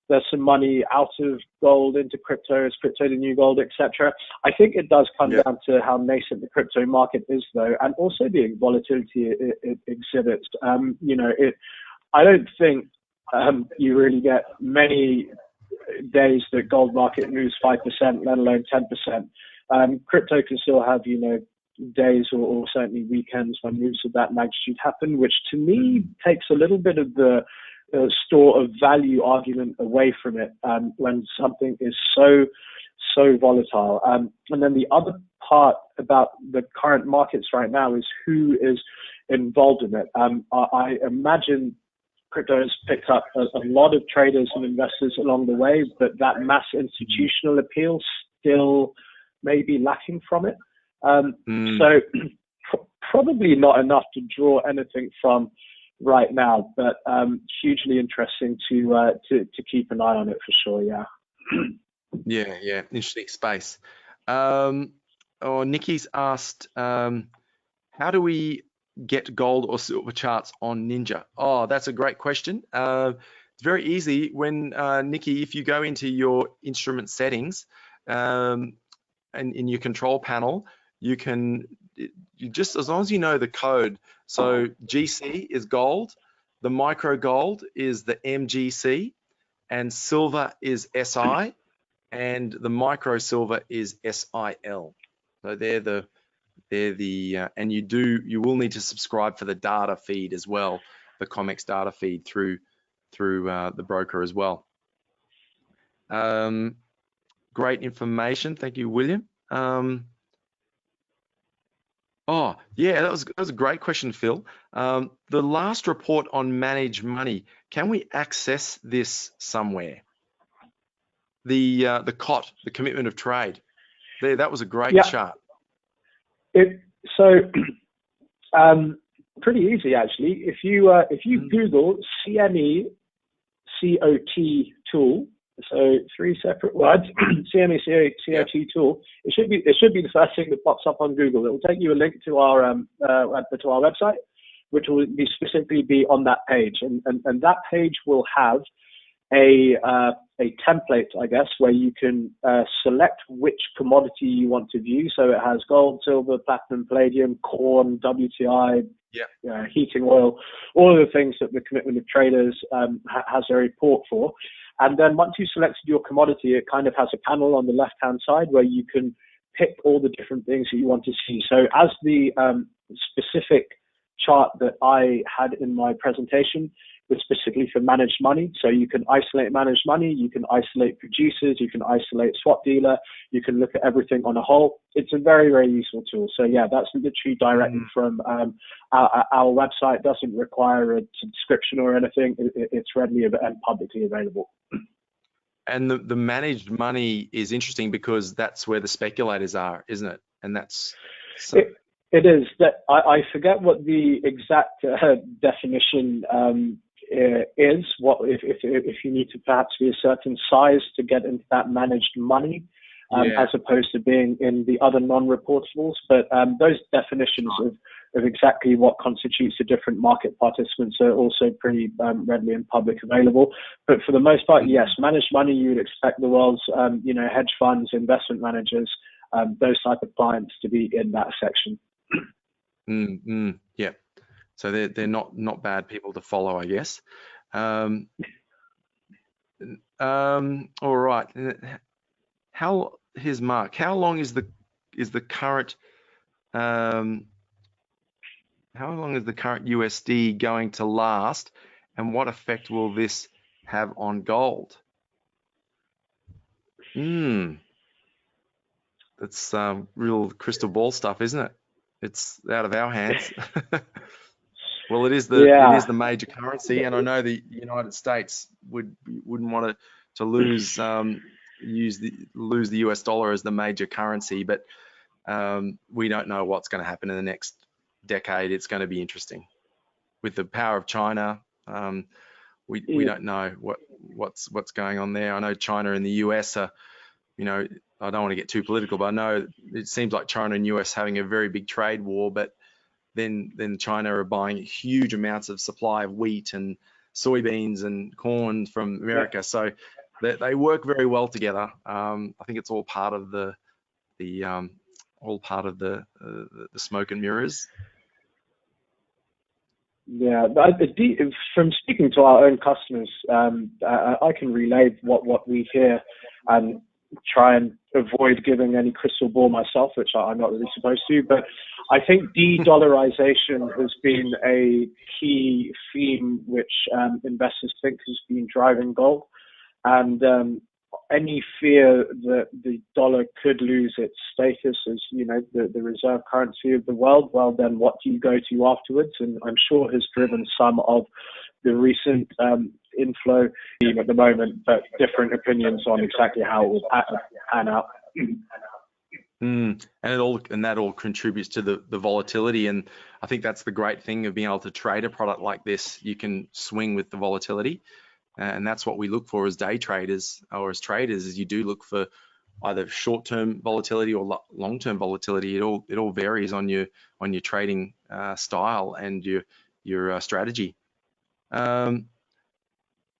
there's some money out of gold into crypto, is crypto the new gold, etc. I think it does come down to how nascent the crypto market is, though, and also the volatility it exhibits. I don't think you really get many days that gold market moves 5%, let alone 10%. Crypto can still have, days or certainly weekends when moves of that magnitude happen, which to me takes a little bit of the store of value argument away from it when something is so volatile. And then the other part about the current markets right now is who is involved in it. I imagine crypto has picked up a lot of traders and investors along the way, but that mass institutional appeal still may be lacking from it. So probably not enough to draw anything from right now, but hugely interesting to keep an eye on it for sure. Yeah. Yeah, interesting space. Nikki's asked, how do we get gold or silver charts on Ninja? Oh, that's a great question. It's very easy when, Nikki, if you go into your instrument settings and in your control panel, you just, as long as you know the code. So GC is gold, the micro gold is the MGC, and silver is SI, and the micro silver is SIL. So they're the and you will need to subscribe for the data feed as well, the COMEX data feed through the broker as well. Great information, thank you, William. Oh yeah, that was a great question, Phil. The last report on managed money, can we access this somewhere? The COT, the commitment of trade. There, that was a great chart. Pretty easy actually. If you Google CME COT tool, so 3 separate words, CME COT tool, it should be the first thing that pops up on Google. It will take you a link to our website, which will specifically be on that page, and that page will have a template, I guess, where you can select which commodity you want to view. So it has gold, silver, platinum, palladium, corn, WTI, heating oil, all of the things that the commitment of traders has a report for. And then once you selected your commodity, it kind of has a panel on the left-hand side where you can pick all the different things that you want to see. So as the specific chart that I had in my presentation was specifically for managed money. So you can isolate managed money, you can isolate producers, you can isolate swap dealer, you can look at everything on a whole. It's a very, very useful tool. So yeah, that's literally directly from our website. Doesn't require a subscription or anything. It's readily and publicly available. And the managed money is interesting because that's where the speculators are, isn't it? And that's it is. That I forget what the exact definition is. What if you need to perhaps be a certain size to get into that managed money, as opposed to being in the other non-reportables. But those definitions of exactly what constitutes the different market participants are also pretty readily and public available. But for the most part, yes, managed money, you would expect the world's hedge funds, investment managers, those type of clients to be in that section. Yeah. So they're not bad people to follow, I guess. All right. Here's Mark. How long is the current USD going to last, and what effect will this have on gold? That's real crystal ball stuff, isn't it? It's out of our hands. Well, it is the major currency, and I know the United States wouldn't want to lose lose the US dollar as the major currency, but we don't know what's going to happen in the next decade. It's going to be interesting with the power of China. We don't know what's going on there. I know China and the US are, I don't want to get too political, but I know it seems like China and US having a very big trade war, but then China are buying huge amounts of supply of wheat and soybeans and corn from America. So they work very well together. I think it's all part of the smoke and mirrors. Yeah, from speaking to our own customers, I can relay what we hear and try and avoid giving any crystal ball myself, which I'm not really supposed to. But I think de-dollarization has been a key theme which investors think has been driving gold. And any fear that the dollar could lose its status as, the reserve currency of the world, well, then what do you go to afterwards? And I'm sure has driven some of the recent inflow at the moment, but different opinions on exactly how it will pan out. And that all contributes to the volatility, and I think that's the great thing of being able to trade a product like this. You can swing with the volatility, and that's what we look for as day traders or as traders. Is you do look for either short-term volatility or long-term volatility. It all varies on your trading style and your strategy.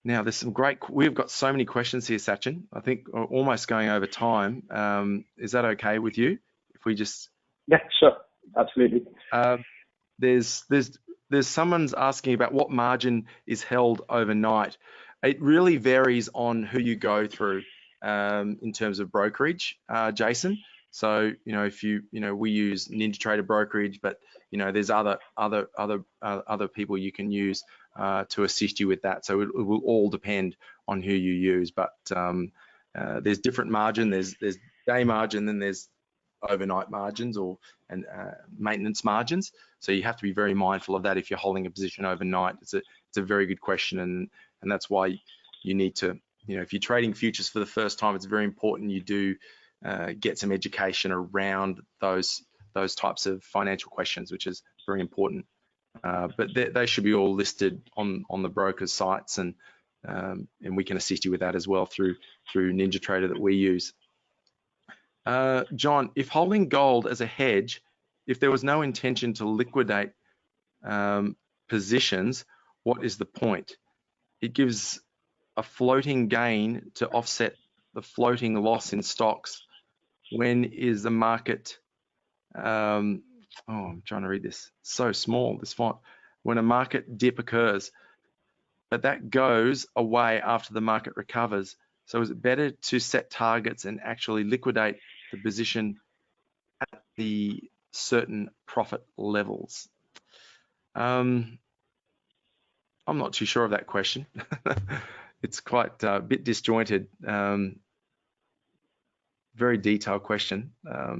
Now, there's some we've got so many questions here, Sachin. I think we're almost going over time. Is that okay with you? If we just... Yeah, sure. Absolutely. There's someone's asking about what margin is held overnight. It really varies on who you go through in terms of brokerage, Jason. So, if we use NinjaTrader brokerage, but there's other people you can use to assist you with that. So it will all depend on who you use. But there's different margin. There's day margin, then there's overnight margins and maintenance margins. So you have to be very mindful of that if you're holding a position overnight. It's a very good question, and that's why you need to, if you're trading futures for the first time, it's very important you do get some education around those types of financial questions, which is very important. But they should be all listed on the broker's sites, and we can assist you with that as well through NinjaTrader that we use. John, if holding gold as a hedge, if there was no intention to liquidate positions, what is the point? It gives a floating gain to offset the floating loss in stocks. When is the market? I'm trying to read this. So small, this font. When a market dip occurs, but that goes away after the market recovers. So is it better to set targets and actually liquidate the position at the certain profit levels? I'm not too sure of that question. It's quite a bit disjointed. Very detailed question. I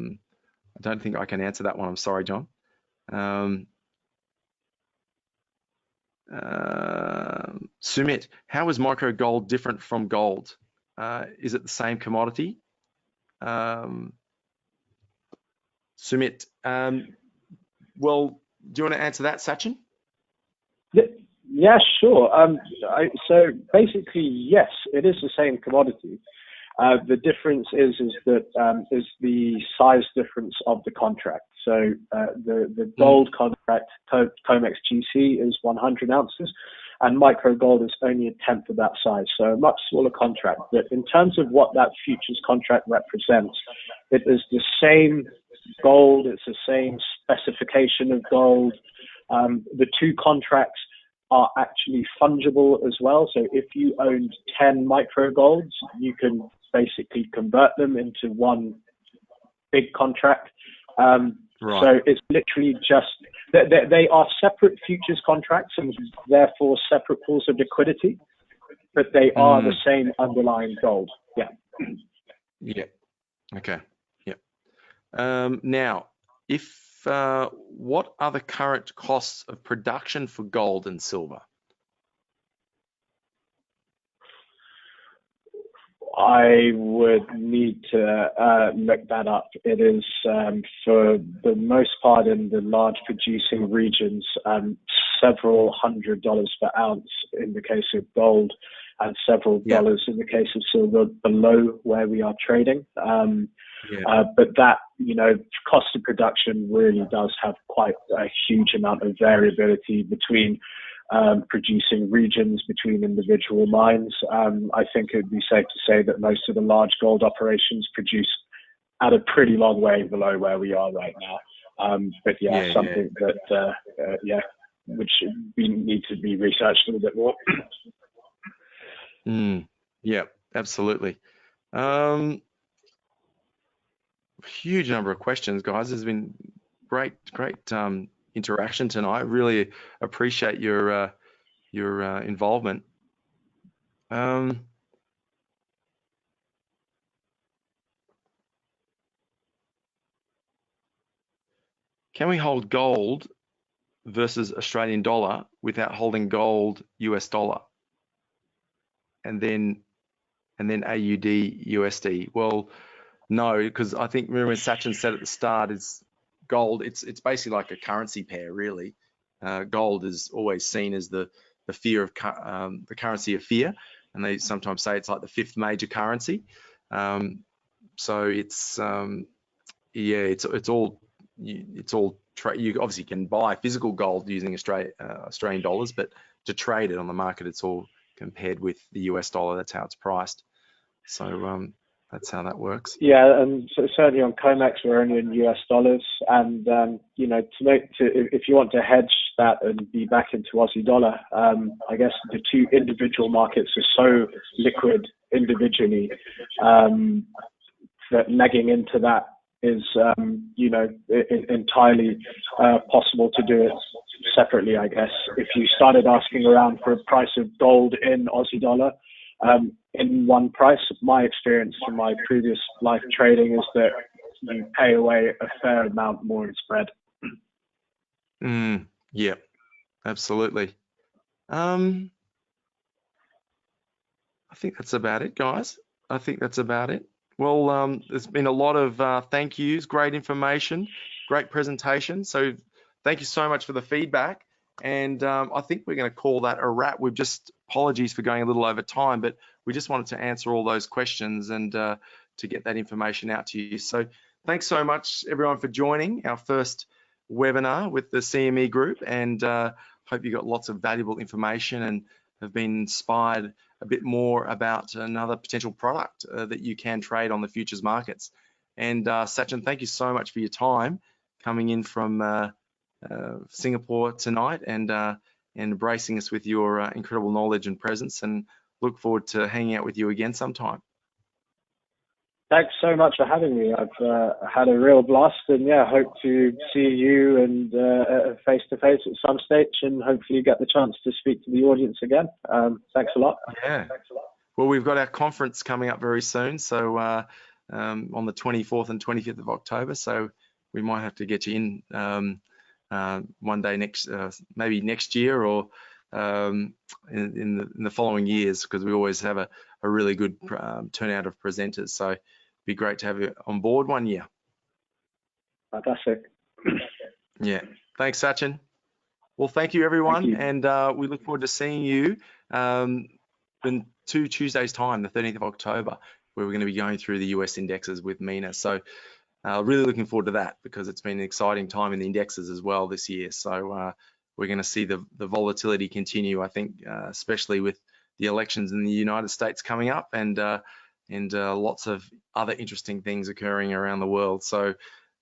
don't think I can answer that one. I'm sorry, John. Sumit, how is micro gold different from gold? Is it the same commodity? Sumit, well, do you want to answer that, Sachin? Yeah, sure. So basically, yes, it is the same commodity. The difference is that is the size difference of the contract. So the gold contract, COMEX GC, is 100 ounces, and micro gold is only a tenth of that size, so a much smaller contract. But in terms of what that futures contract represents, it is the same gold, it's the same specification of gold. The two contracts are actually fungible as well. So if you owned 10 micro golds, you can basically convert them into one big contract. Right. So it's literally just, they are separate futures contracts and therefore separate pools of liquidity, but they are the same underlying gold. Yeah. Yeah. Okay. Yeah. Now, what are the current costs of production for gold and silver? I would need to look that up. It is, for the most part, in the large producing regions, several $100 per ounce in the case of gold, and several dollars in the case of silver below where we are trading. But that, cost of production really does have quite a huge amount of variability between producing regions, between individual mines. I think it would be safe to say that most of the large gold operations produce at a pretty long way below where we are right now. But something that, which we need to be researched a little bit more. Yeah, absolutely. Huge number of questions, guys. There's been great interaction tonight. Really appreciate your involvement. Can we hold gold versus Australian dollar without holding gold US dollar, and then AUD USD? Well, no, because I think, remember when Sachin said at the start, is gold, it's basically like a currency pair, really. Gold is always seen as the fear of the currency of fear, and they sometimes say it's like the 5th major currency. So it's it's all you obviously can buy physical gold using Australian dollars, but to trade it on the market, it's all compared with the US dollar. That's how it's priced. So that's how that works. Yeah, and certainly on COMEX we're only in US dollars, and you know, if you want to hedge that and be back into Aussie dollar, I guess the two individual markets are so liquid individually that legging into that is you know, entirely possible to do it separately. I guess if you started asking around for a price of gold in Aussie dollar in one price, my experience from my previous life trading is that you pay away a fair amount more in spread. Yeah, absolutely. I think that's about it, guys. I think that's about it. Well, there's been a lot of thank yous, great information, great presentation. So thank you so much for the feedback. And I think we're going to call that a wrap. We've just, apologies for going a little over time, but we just wanted to answer all those questions and to get that information out to you. So thanks so much, everyone, for joining our first webinar with the CME Group, and hope you got lots of valuable information and have been inspired a bit more about another potential product that you can trade on the futures markets. And Sachin, thank you so much for your time coming in from Singapore tonight and embracing us with your incredible knowledge and presence, and look forward to hanging out with you again sometime. Thanks so much for having me. I've had a real blast, and yeah, hope to see you and face to face at some stage, and hopefully get the chance to speak to the audience again. Thanks a lot. Yeah. Well, we've got our conference coming up very soon, so on the 24th and 25th of October. So we might have to get you in one day maybe next year, or in the following years, because we always have a really good turnout of presenters. So it'd be great to have you on board one year. Fantastic. Yeah. Thanks, Sachin. Well, thank you, everyone. Thank you. And we look forward to seeing you in 2 Tuesdays' time, the 13th of October, where we're going to be going through the US indexes with Mina. So really looking forward to that, because it's been an exciting time in the indexes as well this year. So we're going to see the volatility continue, I think, especially with the elections in the United States coming up, and lots of other interesting things occurring around the world. So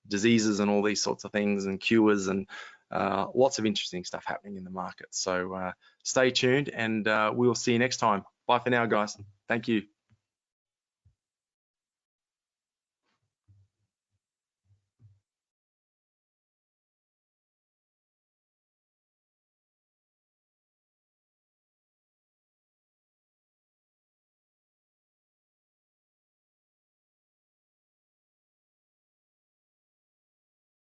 diseases and all these sorts of things, and cures, and lots of interesting stuff happening in the market. So stay tuned, and we'll see you next time. Bye for now, guys. Thank you.